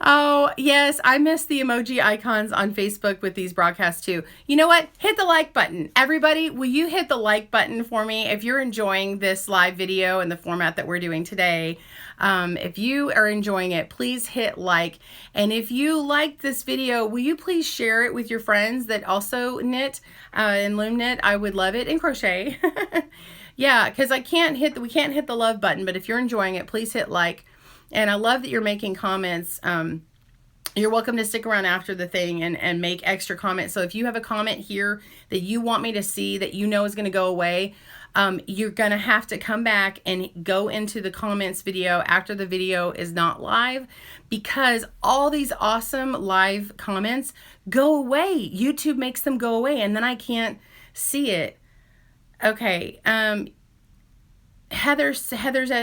Oh, yes, I miss the emoji icons on Facebook with these broadcasts too. You know what? Hit the like button. Everybody, will you hit the like button for me if you're enjoying this live video in the format that we're doing today? If you are enjoying it, please hit like. And if you like this video, will you please share it with your friends that also knit and loom knit? I would love it. And crochet. Yeah, because we can't hit the love button, but if you're enjoying it, please hit like. And I love that you're making comments. You're welcome to stick around after the thing and make extra comments. So if you have a comment here that you want me to see that you know is going to go away, you're going to have to come back and go into the comments video after the video is not live, because all these awesome live comments go away. YouTube makes them go away, and then I can't see it. Okay. Heather's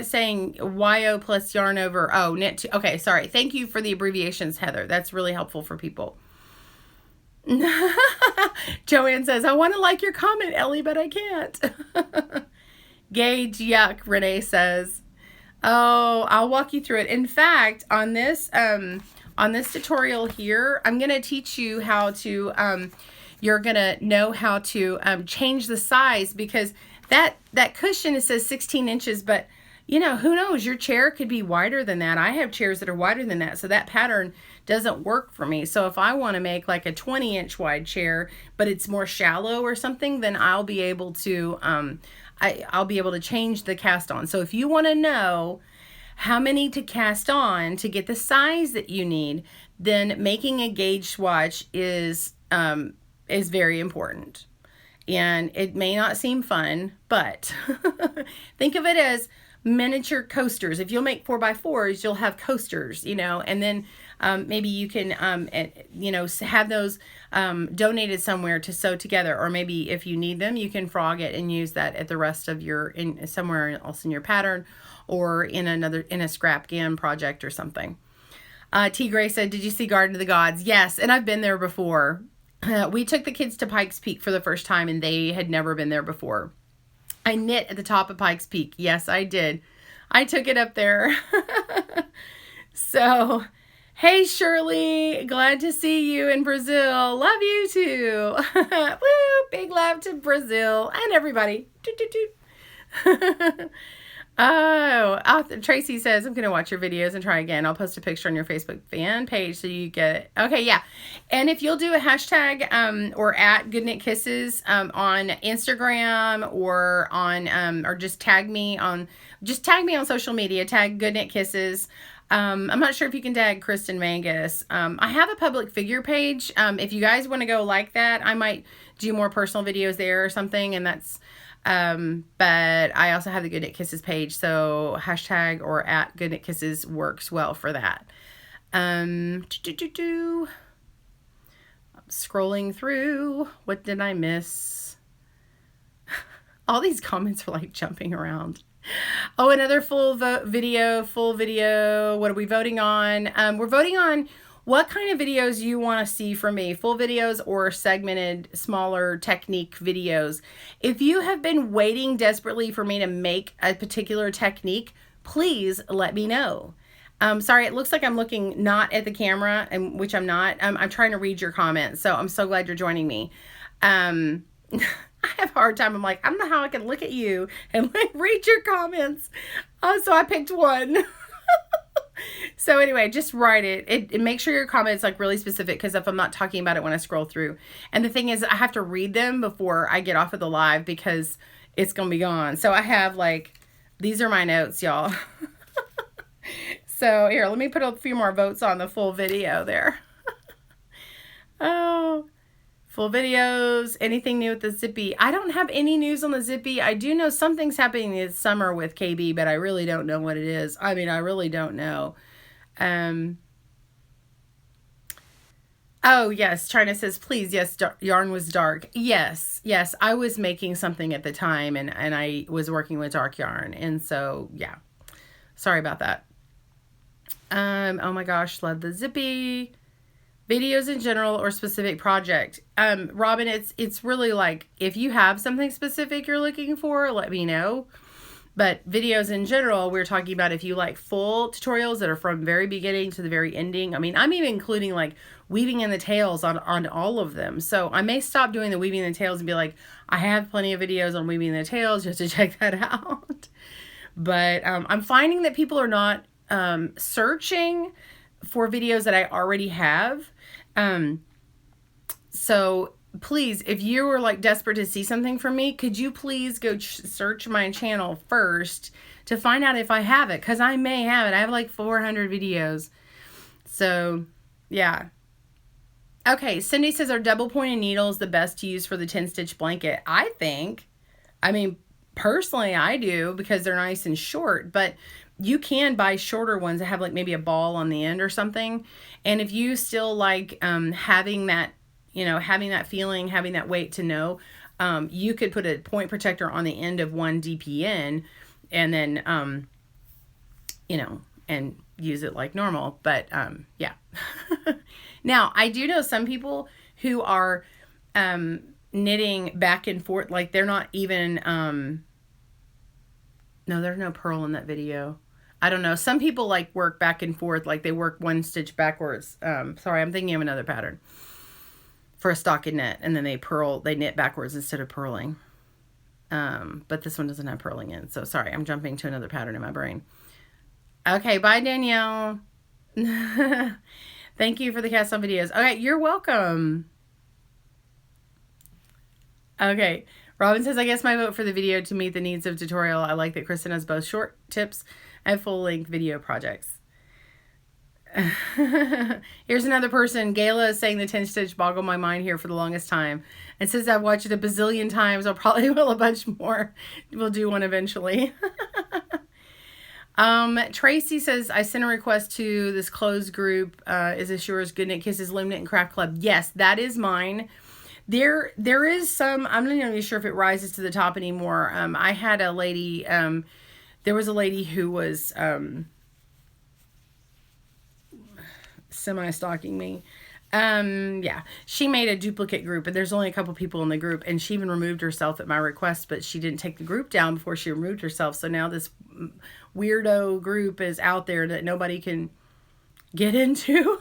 saying YO plus yarn over, knit two. Okay, sorry. Thank you for the abbreviations, Heather. That's really helpful for people. Joanne says, I want to like your comment, Ellie, but I can't. Gage, yuck, Renee says. Oh, I'll walk you through it. In fact, on this tutorial here, I'm going to teach you how to, you're going to know how to change the size, because that cushion, it says 16 inches, but who knows? Your chair could be wider than that. I have chairs that are wider than that, so that pattern doesn't work for me. So if I want to make like a 20-inch wide chair, but it's more shallow or something, then I'll be able to I'll be able to change the cast on. So if you want to know how many to cast on to get the size that you need, then making a gauge swatch is very important. And it may not seem fun, but think of it as miniature coasters. If you'll make 4x4s, you'll have coasters, and then maybe you can, have those donated somewhere to sew together. Or maybe if you need them, you can frog it and use that at the rest of somewhere else in your pattern, or in a scrap GAN project or something. T. Gray said, did you see Garden of the Gods? Yes, and I've been there before. We took the kids to Pikes Peak for the first time, and they had never been there before. I knit at the top of Pikes Peak. Yes, I did. I took it up there. So, hey, Shirley. Glad to see you in Brazil. Love you too. Woo! Big love to Brazil and everybody. Toot, toot, toot. Oh, Tracy says, I'm going to watch your videos and try again. I'll post a picture on your Facebook fan page so you get it. Okay, yeah. And if you'll do a hashtag or at GoodKnit Kisses on Instagram or on or just tag me on social media, tag GoodKnit Kisses. I'm not sure if you can tag Kristen Mangus. I have a public figure page. If you guys want to go like that, I might do more personal videos there or something, and that's but I also have the GoodKnit Kisses page, so hashtag or at GoodKnit Kisses works well for that. I'm scrolling through. What did I miss? All these comments are like jumping around. Oh, another full video. What are we voting on? We're voting on what kind of videos you want to see from me, full videos or segmented, smaller technique videos. If you have been waiting desperately for me to make a particular technique, please let me know. Sorry, it looks like I'm looking not at the camera, and which I'm not. I'm trying to read your comments, so I'm so glad you're joining me. I have a hard time. I'm like, I don't know how I can look at you and like read your comments. Oh, so I picked one. So anyway, just write it. Make sure your comments like really specific, because if I'm not talking about it when I scroll through. And the thing is, I have to read them before I get off of the live because it's going to be gone. So I have like, these are my notes, y'all. So here, let me put a few more votes on the full video there. Oh, full videos. Anything new with the Zippy? I don't have any news on the Zippy. I do know something's happening this summer with KB, but I really don't know what it is. I mean, I really don't know. Oh, yes. China says, please. Yes, yarn was dark. Yes. I was making something at the time, and I was working with dark yarn. And so, yeah. Sorry about that. Oh my gosh. Love the Zippy. Videos in general or specific project. Robin, it's really like, if you have something specific you're looking for, let me know. But videos in general, we're talking about if you like full tutorials that are from very beginning to the very ending. I mean, I'm even including like weaving in the tails on all of them. So I may stop doing the weaving in the tails and be like, I have plenty of videos on weaving in the tails just to check that out. But I'm finding that people are not searching for videos that I already have. So please, if you were like desperate to see something from me, could you please go search my channel first to find out if I have it? Because I may have it. I have like 400 videos. So yeah. Okay, Cindy says, are double pointed needles the best to use for the 10 stitch blanket? I think. I mean, personally I do, because they're nice and short, but you can buy shorter ones that have like maybe a ball on the end or something. And if you still like having that, having that feeling, having that weight to know, you could put a point protector on the end of one DPN and then, and use it like normal. But yeah. Now, I do know some people who are knitting back and forth, like they're not even, no, there's no purl in that video. I don't know. Some people like work back and forth, like they work one stitch backwards. Sorry, I'm thinking of another pattern for a stocking knit, and then they knit backwards instead of purling. But this one doesn't have purling in, so sorry, I'm jumping to another pattern in my brain. Okay, bye Danielle. Thank you for the cast on videos. Okay, you're welcome. Okay. Robin says, I guess my vote for the video to meet the needs of tutorial. I like that Kristen has both short tips and full-length video projects. Here's another person. Gayla is saying the 10 stitch boggled my mind here for the longest time. And since I've watched it a bazillion times, I'll probably will a bunch more. We'll do one eventually. Tracy says, I sent a request to this closed group. Is this yours? GoodKnit Kisses, Loom Knit and Craft Club. Yes, that is mine. There is some, I'm not even sure if it rises to the top anymore. I had a lady, there was a lady who was semi-stalking me. Yeah, she made a duplicate group, and there's only a couple people in the group, and she even removed herself at my request, but she didn't take the group down before she removed herself. So now this weirdo group is out there that nobody can get into.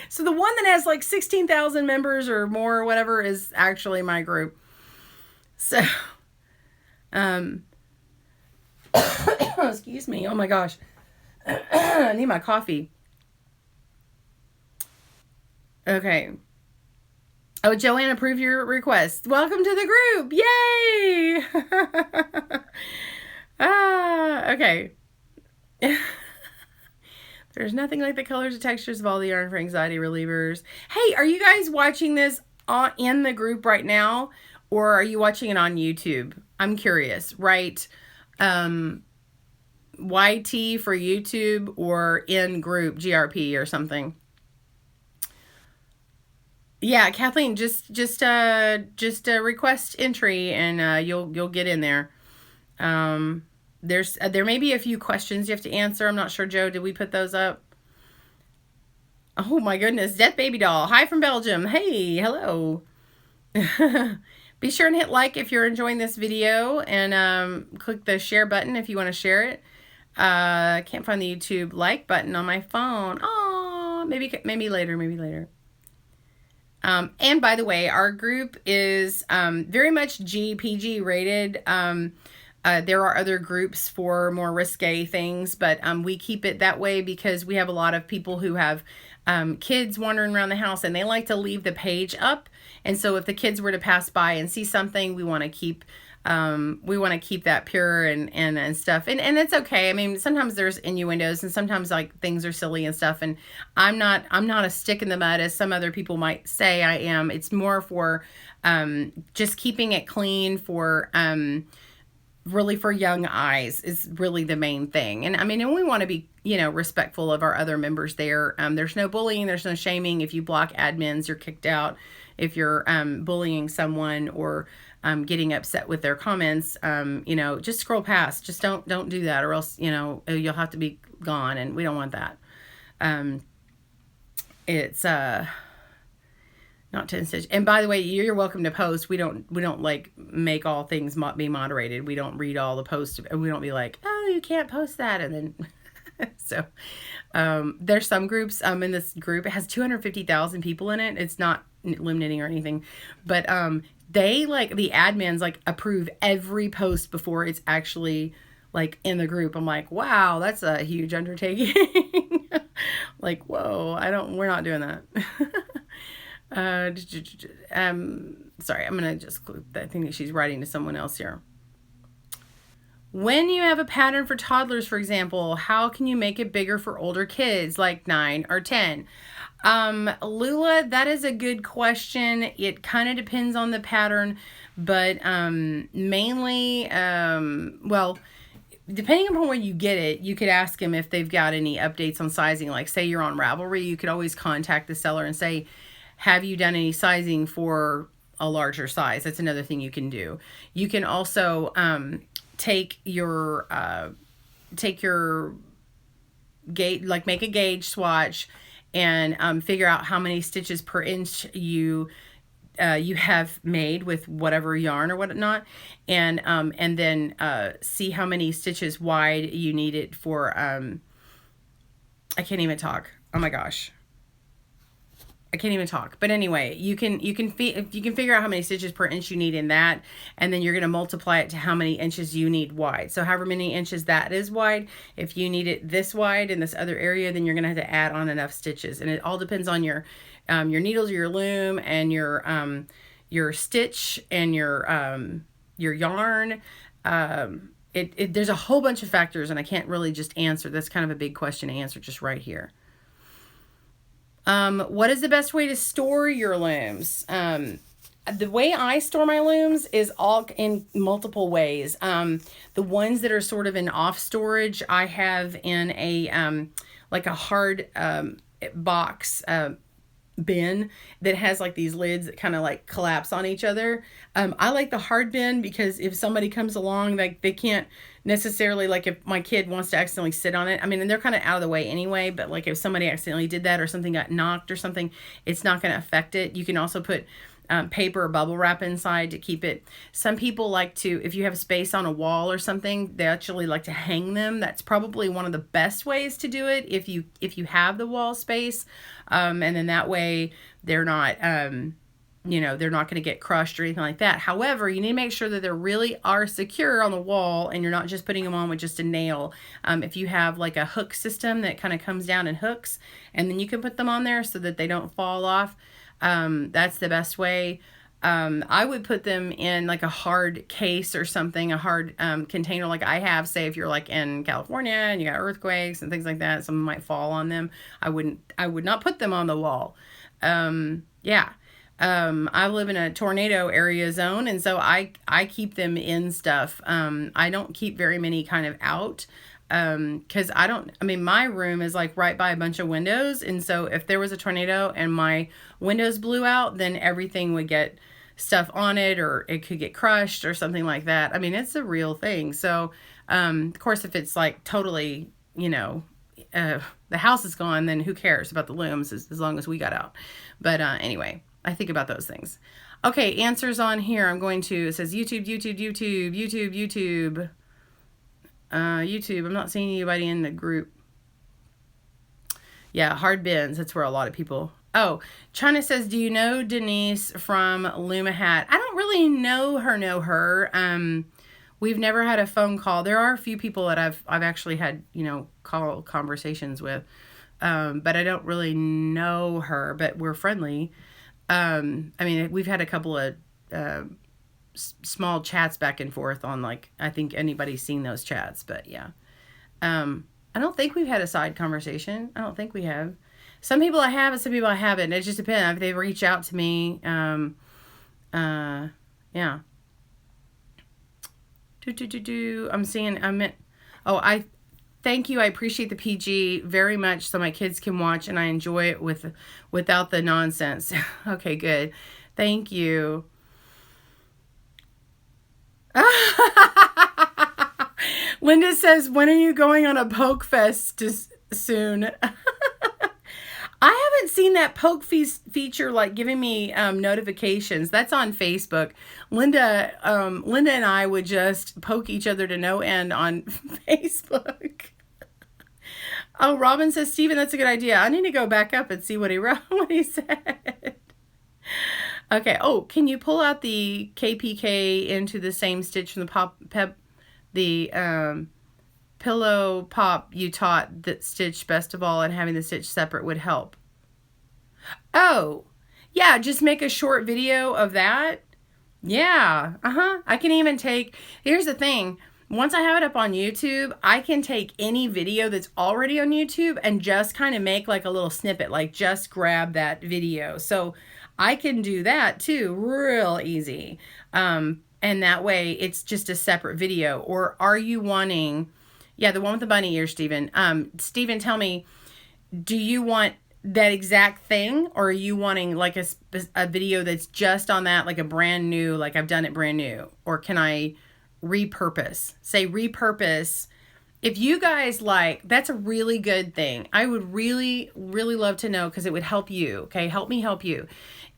So the one that has like 16,000 members or more or whatever is actually my group. So, excuse me. Oh my gosh. I need my coffee. Okay. Oh, Joanne, approve your request. Welcome to the group. Yay! Okay. There's nothing like the colors and textures of all the yarn for anxiety relievers. Hey, are you guys watching this in the group right now? Or are you watching it on YouTube? I'm curious. Write YT for YouTube or in group GRP or something. Yeah, Kathleen, just request entry and you'll get in there. There may be a few questions you have to answer. I'm not sure, Joe, did we put those up? Oh my goodness, Death Baby Doll. Hi from Belgium. Hey, hello. Be sure and hit like if you're enjoying this video, and click the share button if you want to share it. Can't find the YouTube like button on my phone. Oh, maybe later. And by the way, our group is very much GPG rated. There are other groups for more risque things, but we keep it that way because we have a lot of people who have kids wandering around the house, and they like to leave the page up. And so if the kids were to pass by and see something, we want to keep that pure and stuff. And it's okay. I mean, sometimes there's innuendos, and sometimes like things are silly and stuff. And I'm not a stick in the mud as some other people might say I am. It's more for just keeping it clean for really for young eyes is really the main thing. And I mean, and we want to be, respectful of our other members there. There's no bullying. There's no shaming. If you block admins, you're kicked out. If you're bullying someone or getting upset with their comments, just scroll past. Just don't do that, or else, you'll have to be gone, and we don't want that. It's not 10 stitch. And by the way, you're welcome to post. We don't like make all things be moderated. We don't read all the posts. We don't be like, oh, you can't post that, and then so there's some groups in this group. It has 250,000 people in it. It's not Loom knitting or anything, but they the admins approve every post before it's actually in the group. I'm like, wow, that's a huge undertaking. Whoa, we're not doing that. Sorry, I'm gonna just click that thing that she's writing to someone else here. When you have a pattern for toddlers, for example, how can you make it bigger for older kids like 9 or 10? Lula, that is a good question. It kind of depends on the pattern, but mainly, well, depending upon where you get it, you could ask them if they've got any updates on sizing. Like, say you're on Ravelry, you could always contact the seller and say, have you done any sizing for a larger size? That's another thing you can do. You can also take your gauge, make a gauge swatch, and figure out how many stitches per inch you have made with whatever yarn or whatnot, and then see how many stitches wide you need it for. I can't even talk. Oh my gosh. I can't even talk. But anyway, you can figure out how many stitches per inch you need in that, and then you're going to multiply it to how many inches you need wide. So however many inches that is wide, if you need it this wide in this other area, then you're going to have to add on enough stitches. And it all depends on your needles, your loom, and your stitch and your yarn. There's a whole bunch of factors, and I can't really just answer. That's kind of a big question to answer just right here. What is the best way to store your looms? The way I store my looms is all in multiple ways. The ones that are sort of in off storage, I have in a hard box bin that has these lids that kind of collapse on each other. I like the hard bin because if somebody comes along, they can't necessarily like if my kid wants to accidentally sit on it. I mean, and they're kind of out of the way anyway, but like if somebody accidentally did that or something got knocked or something, it's not going to affect it. You can also put paper or bubble wrap inside to keep it. Some people like to, if you have space on a wall or something, they actually like to hang them. That's probably one of the best ways to do it if you have the wall space, and then that way they're not they're not going to get crushed or anything like that. However, you need to make sure that they really are secure on the wall and you're not just putting them on with just a nail. If you have like a hook system that kind of comes down and hooks, and then you can put them on there so that they don't fall off, that's the best way. I would put them in like a hard case or something, a hard container like I have. Say if you're like in California and you got earthquakes and things like that, some might fall on them. I would not put them on the wall. Yeah. I live in a tornado area zone, and so I keep them in stuff. I don't keep very many kind of out, because my room is like right by a bunch of windows, and so if there was a tornado and my windows blew out, then everything would get stuff on it, or it could get crushed or something like that. I mean, it's a real thing. So, of course, if it's like totally, the house is gone, then who cares about the looms as long as we got out. But anyway, I think about those things. Okay, answers on here. It says YouTube. YouTube. I'm not seeing anybody in the group. Yeah, hard bins. That's where a lot of people. Oh, China says, do you know Denise from Loom a Hat? I don't really know her. We've never had a phone call. There are a few people that I've actually had, call conversations with. But I don't really know her, but we're friendly. We've had a couple of small chats back and forth on, like, I think anybody's seen those chats, but yeah. I don't think we've had a side conversation. I don't think we have. Some people I have and some people I haven't. It just depends. If they reach out to me, yeah. Thank you. I appreciate the PG very much so my kids can watch and I enjoy it without the nonsense. Okay, good. Thank you. Linda says, when are you going on a poke fest soon? I haven't seen that poke feature like giving me notifications. That's on Facebook. Linda and I would just poke each other to no end on Facebook. Oh, Robin says, Steven, that's a good idea. I need to go back up and see what he wrote, what he said. Okay. Oh, can you pull out the KPK into the same stitch from the pillow pop you taught that stitch best of all, and having the stitch separate would help? Oh, yeah. Just make a short video of that. Yeah. I can even here's the thing. Once I have it up on YouTube, I can take any video that's already on YouTube and just kind of make like a little snippet, like just grab that video. So I can do that too, real easy. And that way it's just a separate video. Or are you wanting, yeah, the one with the bunny ears, Steven. Steven, tell me, do you want that exact thing, or are you wanting like a video that's just on that, like a brand new, like I've done it brand new? Or can I repurpose? Say repurpose. If you guys that's a really good thing. I would really, really love to know, because it would help you. Okay, help me help you.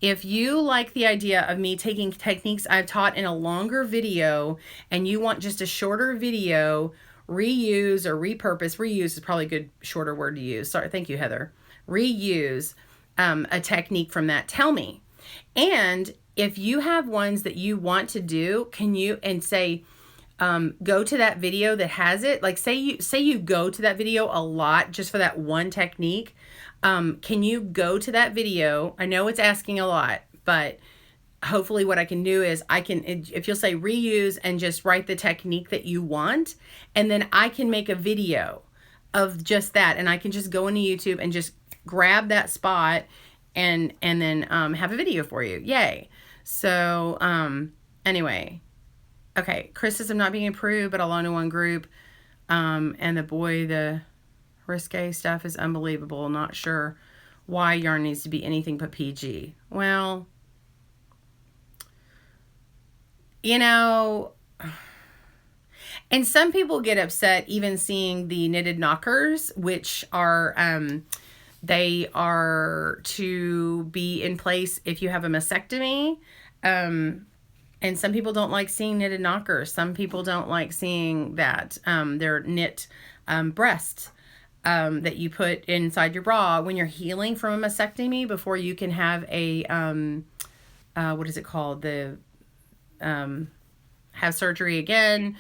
If you like the idea of me taking techniques I've taught in a longer video and you want just a shorter video, reuse or repurpose. Reuse is probably a good shorter word to use. Sorry, thank you, Heather. Reuse a technique from that. Tell me. And if you have ones that you want to do, can you, and say, go to that video that has it. Like say you go to that video a lot just for that one technique. Can you go to that video? I know it's asking a lot, but hopefully what I can do is if you'll say reuse and just write the technique that you want, and then I can make a video of just that. And I can just go into YouTube and just grab that spot and then have a video for you. Yay. So anyway, okay. Chris says, I'm not being approved, but I'll own one group. And the risque stuff is unbelievable. Not sure why yarn needs to be anything but PG. Well, And some people get upset even seeing the knitted knockers, which are, they are to be in place if you have a mastectomy. And some people don't like seeing knitted knockers. Some people don't like seeing that they're knit breasts that you put inside your bra when you're healing from a mastectomy before you can have a, what is it called? Have surgery again.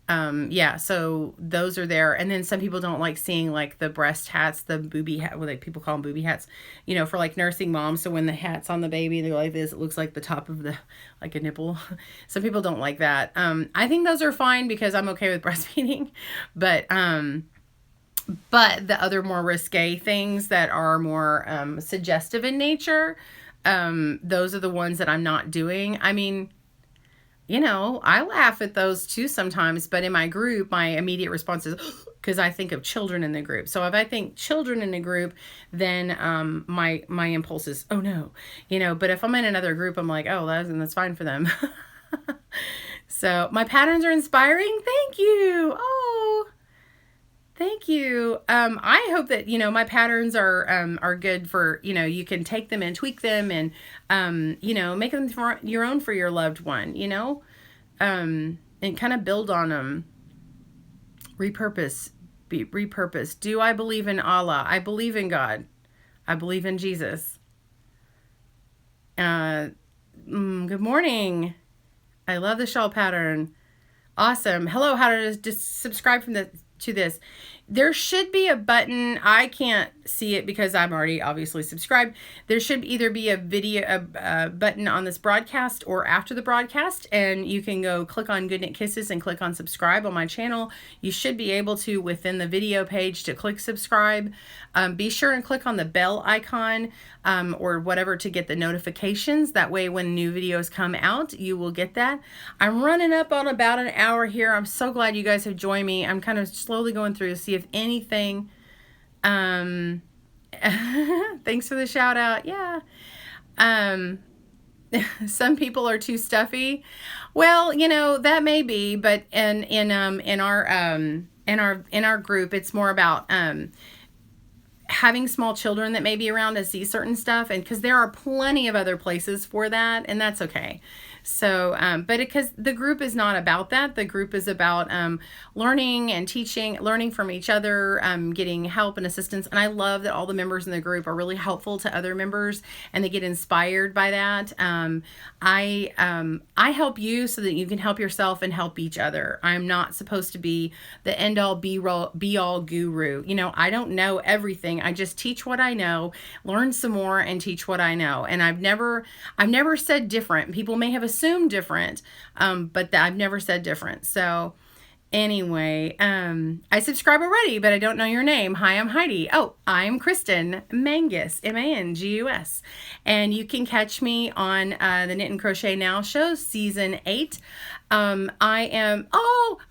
Yeah, so those are there. And then some people don't like seeing like the breast hats, the booby hat, what people call them booby hats, for like nursing moms. So when the hat's on the baby, they go like this, it looks like the top of like a nipple. Some people don't like that. I think those are fine because I'm okay with breastfeeding, but the other more risque things that are more, suggestive in nature, those are the ones that I'm not doing. I mean, I laugh at those too sometimes, but in my group, my immediate response is because I think of children in the group. So if I think children in the group, then my impulse is, oh no, but if I'm in another group, I'm like, oh, that's fine for them. So my patterns are inspiring. Thank you. Oh, thank you. I hope that, my patterns are good for, you can take them and tweak them and, make them for your own for your loved one, and kind of build on them. Repurpose. Do I believe in Allah? I believe in God. I believe in Jesus. Good morning. I love the shawl pattern. Awesome. Hello, how to just subscribe to this. There should be a button. I can't see it because I'm already obviously subscribed. There should either be a video button on this broadcast or after the broadcast, and you can go click on GoodKnit Kisses and click on subscribe on my channel. You should be able to, within the video page, to click subscribe. Be sure and click on the bell icon or whatever to get the notifications. That way when new videos come out, you will get that. I'm running up on about an hour here. I'm so glad you guys have joined me. I'm kind of slowly going through to see if anything. Thanks for the shout out. Yeah. Some people are too stuffy. Well, that may be, but in our group, it's more about having small children that may be around to see certain stuff, and because there are plenty of other places for that, and that's okay. So, but because the group is not about that, the group is about learning and teaching, learning from each other, getting help and assistance. And I love that all the members in the group are really helpful to other members, and they get inspired by that. I help you so that you can help yourself and help each other. I'm not supposed to be the end all be all guru. I don't know everything. I just teach what I know, learn some more, and teach what I know. And I've never said different. People may have assumed different, but I've never said different. So anyway, I subscribe already, but I don't know your name. Hi, I'm Heidi. Oh, I'm Kristen Mangus, Mangus. And you can catch me on the Knit and Crochet Now show, season 8. I am,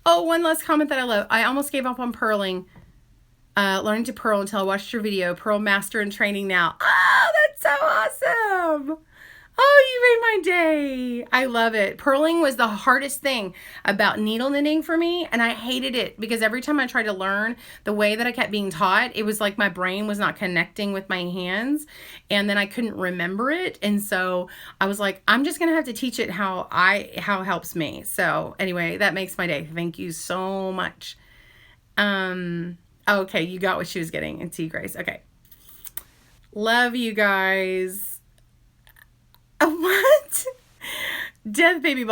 one last comment that I love. I almost gave up on purling, learning to purl until I watched your video, Purl Master in Training Now. Oh, that's so awesome. Oh, you made my day. I love it. Purling was the hardest thing about needle knitting for me, and I hated it because every time I tried to learn the way that I kept being taught, it was like my brain was not connecting with my hands, and then I couldn't remember it. And so I was like, I'm just going to have to teach it how it helps me. So anyway, that makes my day. Thank you so much. Okay, you got what she was getting. And T Grace. Okay. Love you guys. What? Death baby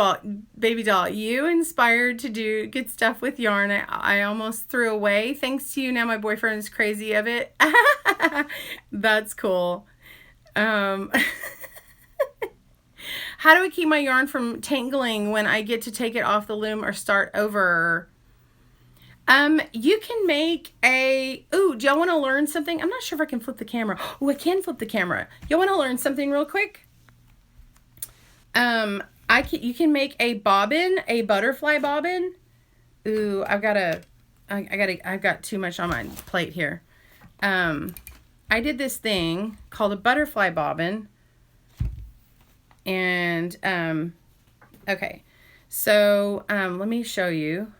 doll, you inspired to do good stuff with yarn I almost threw away. Thanks to you, now my boyfriend is crazy of it. That's cool. How do I keep my yarn from tangling when I get to take it off the loom or start over? You can make do y'all want to learn something? I'm not sure if I can flip the camera. Oh, I can flip the camera. Y'all want to learn something real quick? You can make a bobbin, a butterfly bobbin. Ooh, I've got too much on my plate here. I did this thing called a butterfly bobbin. And, okay. So, let me show you.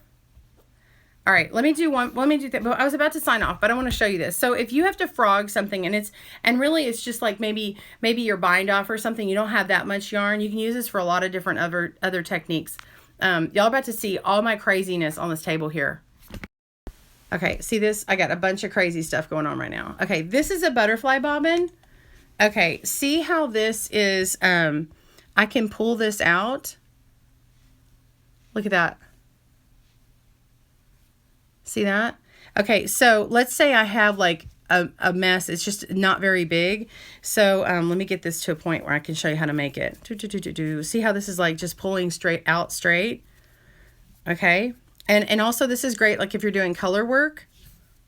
All right, let me do one. Let me do that. But I was about to sign off, but I want to show you this. So if you have to frog something, and really it's just like maybe your bind off or something, you don't have that much yarn, you can use this for a lot of different other techniques. Y'all about to see all my craziness on this table here. Okay, see this? I got a bunch of crazy stuff going on right now. Okay, this is a butterfly bobbin. Okay, see how this is, I can pull this out. Look at that. See that? Okay, so let's say I have like a mess. It's just not very big. So let me get this to a point where I can show you how to make it. See how this is like just pulling straight. Okay. And also this is great like if you're doing color work.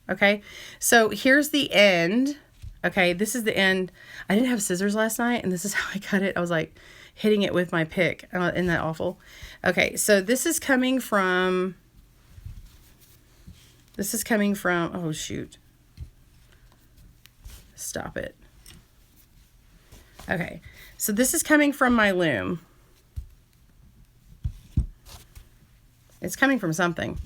Okay. So here's the end. Okay. This is the end. I didn't have scissors last night and this is how I cut it. I was like hitting it with my pick. Isn't that awful? Okay. So this is coming from... oh shoot. Stop it. Okay, so this is coming from my loom. It's coming from something.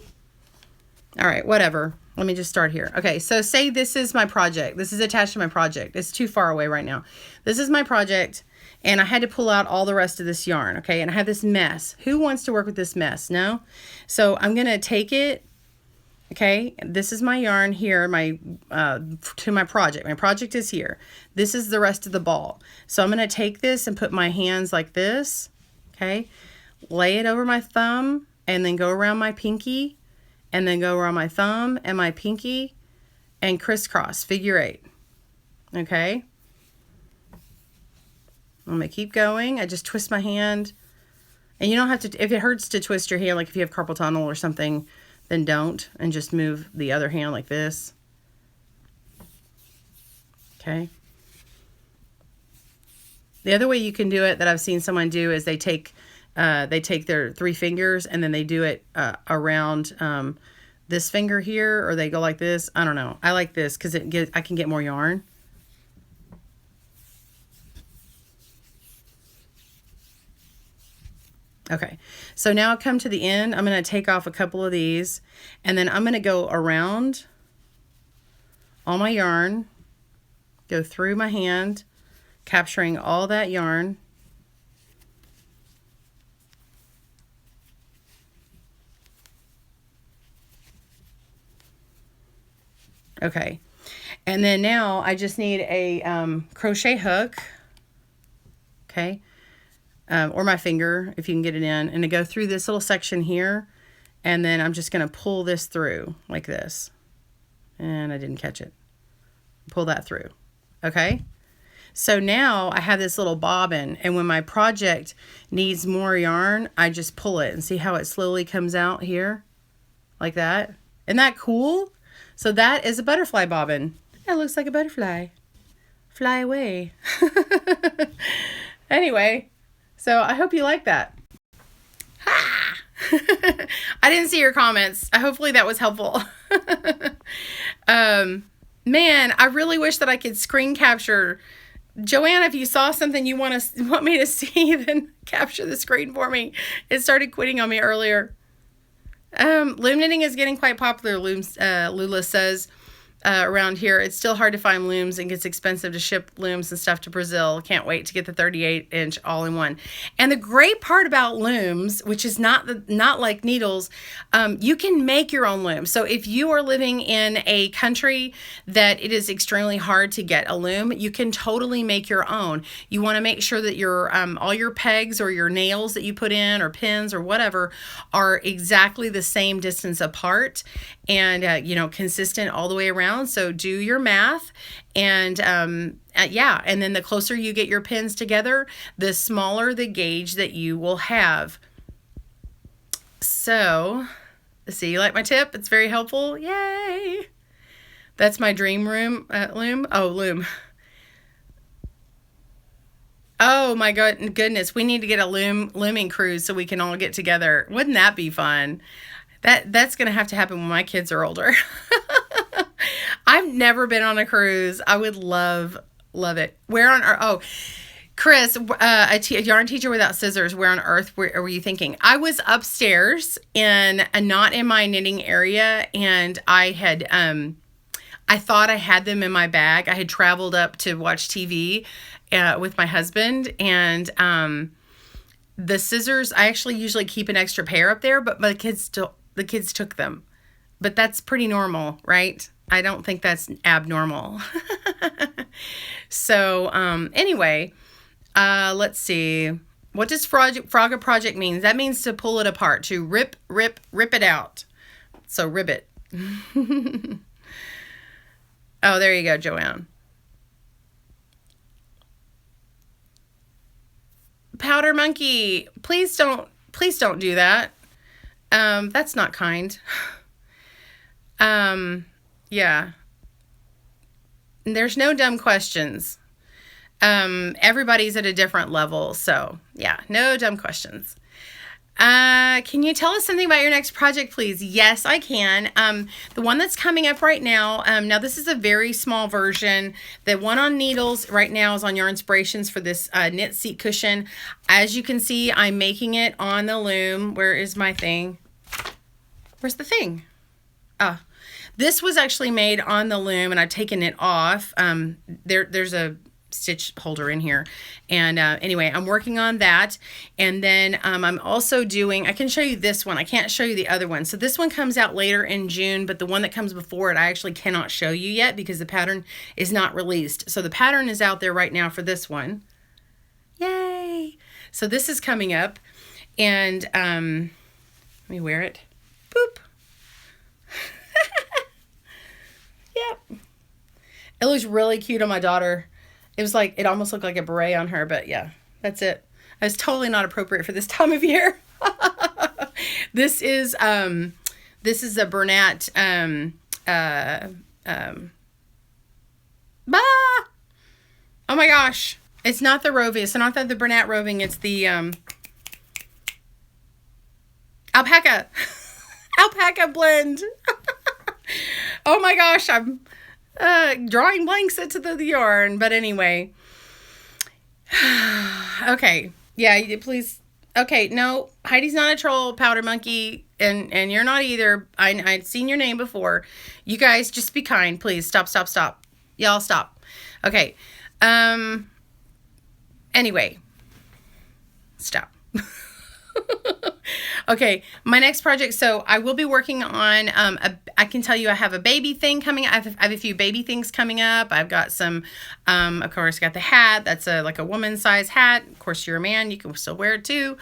All right, whatever. Let me just start here. Okay, so say this is my project. This is attached to my project. It's too far away right now. This is my project, and I had to pull out all the rest of this yarn, okay? And I have this mess. Who wants to work with this mess? No? So I'm going to take it. Okay, this is my yarn here, to my project. My project is here. This is the rest of the ball. So I'm going to take this and put my hands like this, okay? Lay it over my thumb and then go around my pinky and then go around my thumb and my pinky and crisscross, figure 8, okay? I'm going to keep going. I just twist my hand. And you don't have to, if it hurts to twist your hand, like if you have carpal tunnel or something, then don't, and just move the other hand like this. Okay. The other way you can do it that I've seen someone do is they take their 3 fingers and then they do it around this finger here, or they go like this. I don't know. I like this because I can get more yarn. Okay, so now I come to the end. I'm going to take off a couple of these, and then I'm going to go around all my yarn, go through my hand, capturing all that yarn. Okay, and then now I just need a crochet hook, okay, or my finger if you can get it in, and to go through this little section here, and then I'm just going to pull this through like this, and I didn't catch it. Pull that through, okay? So now I have this little bobbin, and when my project needs more yarn, I just pull it, and see how it slowly comes out here like that. Isn't that cool? So that is a butterfly bobbin. It looks like a butterfly. Fly away. Anyway, so I hope you like that. Ha! I didn't see your comments. Hopefully that was helpful. Man, I really wish that I could screen capture. Joanne, if you saw something you want me to see, then capture the screen for me. It started quitting on me earlier. Loom knitting is getting quite popular, Lula says, around here. It's still hard to find looms and gets expensive to ship looms and stuff to Brazil. Can't wait to get the 38-inch all-in-one. And the great part about looms, which is not like needles, you can make your own loom. So if you are living in a country that it is extremely hard to get a loom, you can totally make your own. You want to make sure that your all your pegs or your nails that you put in or pins or whatever are exactly the same distance apart and consistent all the way around. So do your math, and yeah, and then the closer you get your pins together, the smaller the gauge that you will have. So, see, you like my tip? It's very helpful. Yay! That's my dream room loom. Oh, loom. Oh my goodness, we need to get a looming cruise so we can all get together. Wouldn't that be fun? That's going to have to happen when my kids are older. I've never been on a cruise. I would love it. Where on earth? Oh, Chris, a yarn teacher without scissors, where on earth were you thinking? I was upstairs and not in my knitting area, and I had, I thought I had them in my bag. I had traveled up to watch TV with my husband, and the scissors, I actually usually keep an extra pair up there, but the kids took them. But that's pretty normal, right? I don't think that's abnormal. So, anyway, let's see. What does Frogger Project mean? That means to pull it apart, to rip it out. So ribbit. Oh, there you go, Joanne. Powder Monkey, please don't do that. That's not kind. Yeah. There's no dumb questions. Everybody's at a different level, so yeah, no dumb questions. Can you tell us something about your next project, please? Yes, I can. The one that's coming up right now, now this is a very small version. The one on needles right now is on Yarn Inspirations for this knit seat cushion. As you can see, I'm making it on the loom. Where is my thing? Where's the thing? This was actually made on the loom, and I've taken it off. There's a stitch holder in here, and anyway, I'm working on that. And then I'm also doing, I can show you this one, I can't show you the other one. So this one comes out later in June, but the one that comes before it I actually cannot show you yet because the pattern is not released. So the pattern is out there right now for this one. Yay! So this is coming up, and let me wear it. Boop. Yep. It looks really cute on my daughter. It was like, it almost looked like a beret on her, but yeah, that's it. It's totally not appropriate for this time of year. This is a Bernat, oh my gosh. It's not the roving. It's not the Bernat roving. It's the, alpaca. Alpaca blend. Oh my gosh. I'm drawing blanks into the yarn, but anyway. Okay, yeah, please. Okay, no, Heidi's not a troll, Powder Monkey, and you're not either. I'd seen your name before. You guys, just be kind, please. Stop. Y'all stop. Okay. Anyway, stop. Okay, my next project, so I will be working on, I can tell you I have a baby thing coming. I have a few baby things coming up. I've got some, of course, got the hat. That's like a woman's size hat. Of course, you're a man. You can still wear it too.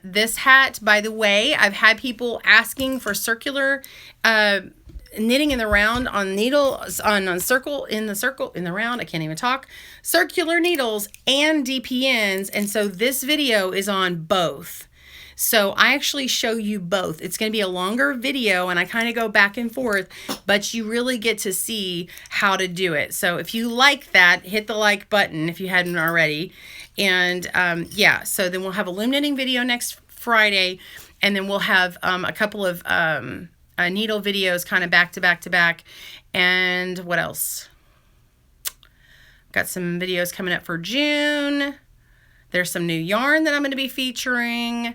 This hat, by the way, I've had people asking for circular knitting in the round on needles, on circle, in the round, I can't even talk, circular needles and DPNs. And so this video is on both. So I actually show you both. It's going to be a longer video, and I kind of go back and forth, but you really get to see how to do it. So if you like that, hit the like button if you hadn't already. And yeah, so then we'll have a loom knitting video next Friday, and then we'll have a couple of needle videos kind of back to back. And what else? Got some videos coming up for June. There's some new yarn that I'm going to be featuring.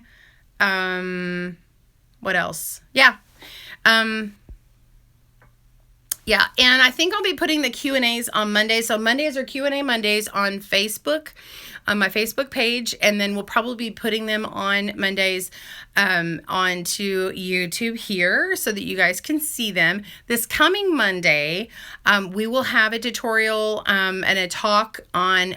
What else? Yeah. Yeah, and I think I'll be putting the Q&As on Monday. So Mondays are Q&A Mondays on Facebook, on my Facebook page, and then we'll probably be putting them on Mondays onto YouTube here so that you guys can see them. This coming Monday, we will have a tutorial and a talk on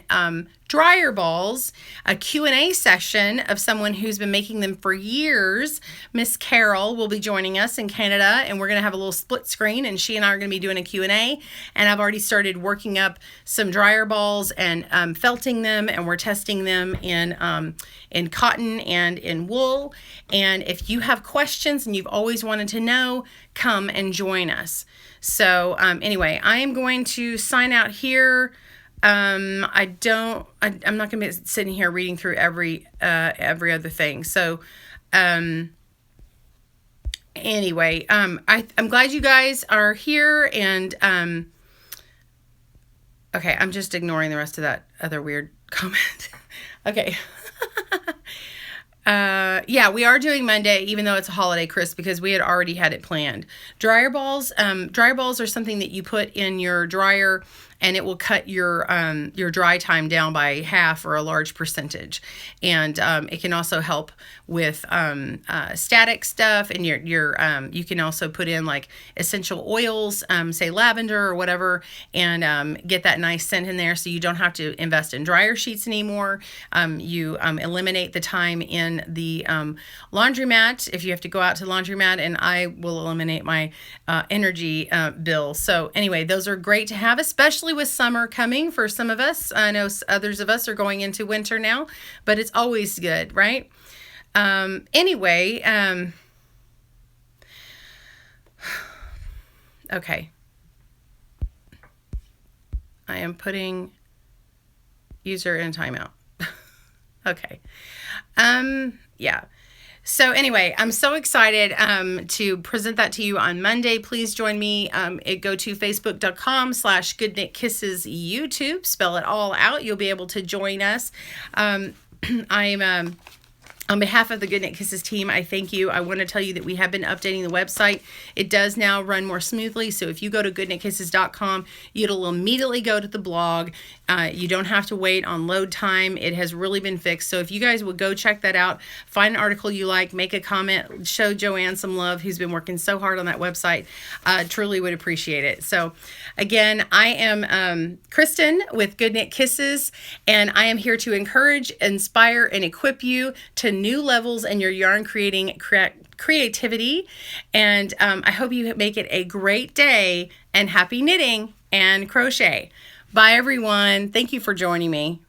dryer balls, a Q&A session of someone who's been making them for years. Miss Carol will be joining us in Canada, and we're going to have a little split screen, and she and I are going to be doing a Q&A, and I've already started working up some dryer balls and felting them, and we're testing them in cotton and in wool. And if you have questions and you've always wanted to know, come and join us. So anyway, I am going to sign out here. I'm not going to be sitting here reading through every other thing. So, anyway, I'm glad you guys are here, and, okay, I'm just ignoring the rest of that other weird comment. Okay. Yeah, we are doing Monday, even though it's a holiday, Chris, because we had already had it planned. Dryer balls are something that you put in your dryer, and it will cut your dry time down by half or a large percentage. And it can also help with static stuff. And you can also put in like essential oils, say lavender or whatever, and get that nice scent in there, so you don't have to invest in dryer sheets anymore. You eliminate the time in the laundromat if you have to go out to the laundromat, and I will eliminate my energy bill. So anyway, those are great to have, especially with summer coming for some of us. I know others of us are going into winter now, but it's always good, right? Anyway, okay. I am putting user in timeout. Okay. Yeah. So anyway, I'm so excited to present that to you on Monday. Please join me. Go to facebook.com/GoodKnitKisses YouTube. Spell it all out. You'll be able to join us. I'm on behalf of the GoodKnit Kisses team, I thank you. I want to tell you that we have been updating the website. It does now run more smoothly. So if you go to GoodKnitKisses.com, it'll immediately go to the blog. You don't have to wait on load time. It has really been fixed. So if you guys would go check that out, find an article you like, make a comment, show Joanne some love, who's been working so hard on that website. Truly would appreciate it. So again, I am Kristen with GoodKnit Kisses, and I am here to encourage, inspire, and equip you to new levels in your yarn creating creativity. And I hope you make it a great day, and happy knitting and crochet. Bye everyone. Thank you for joining me.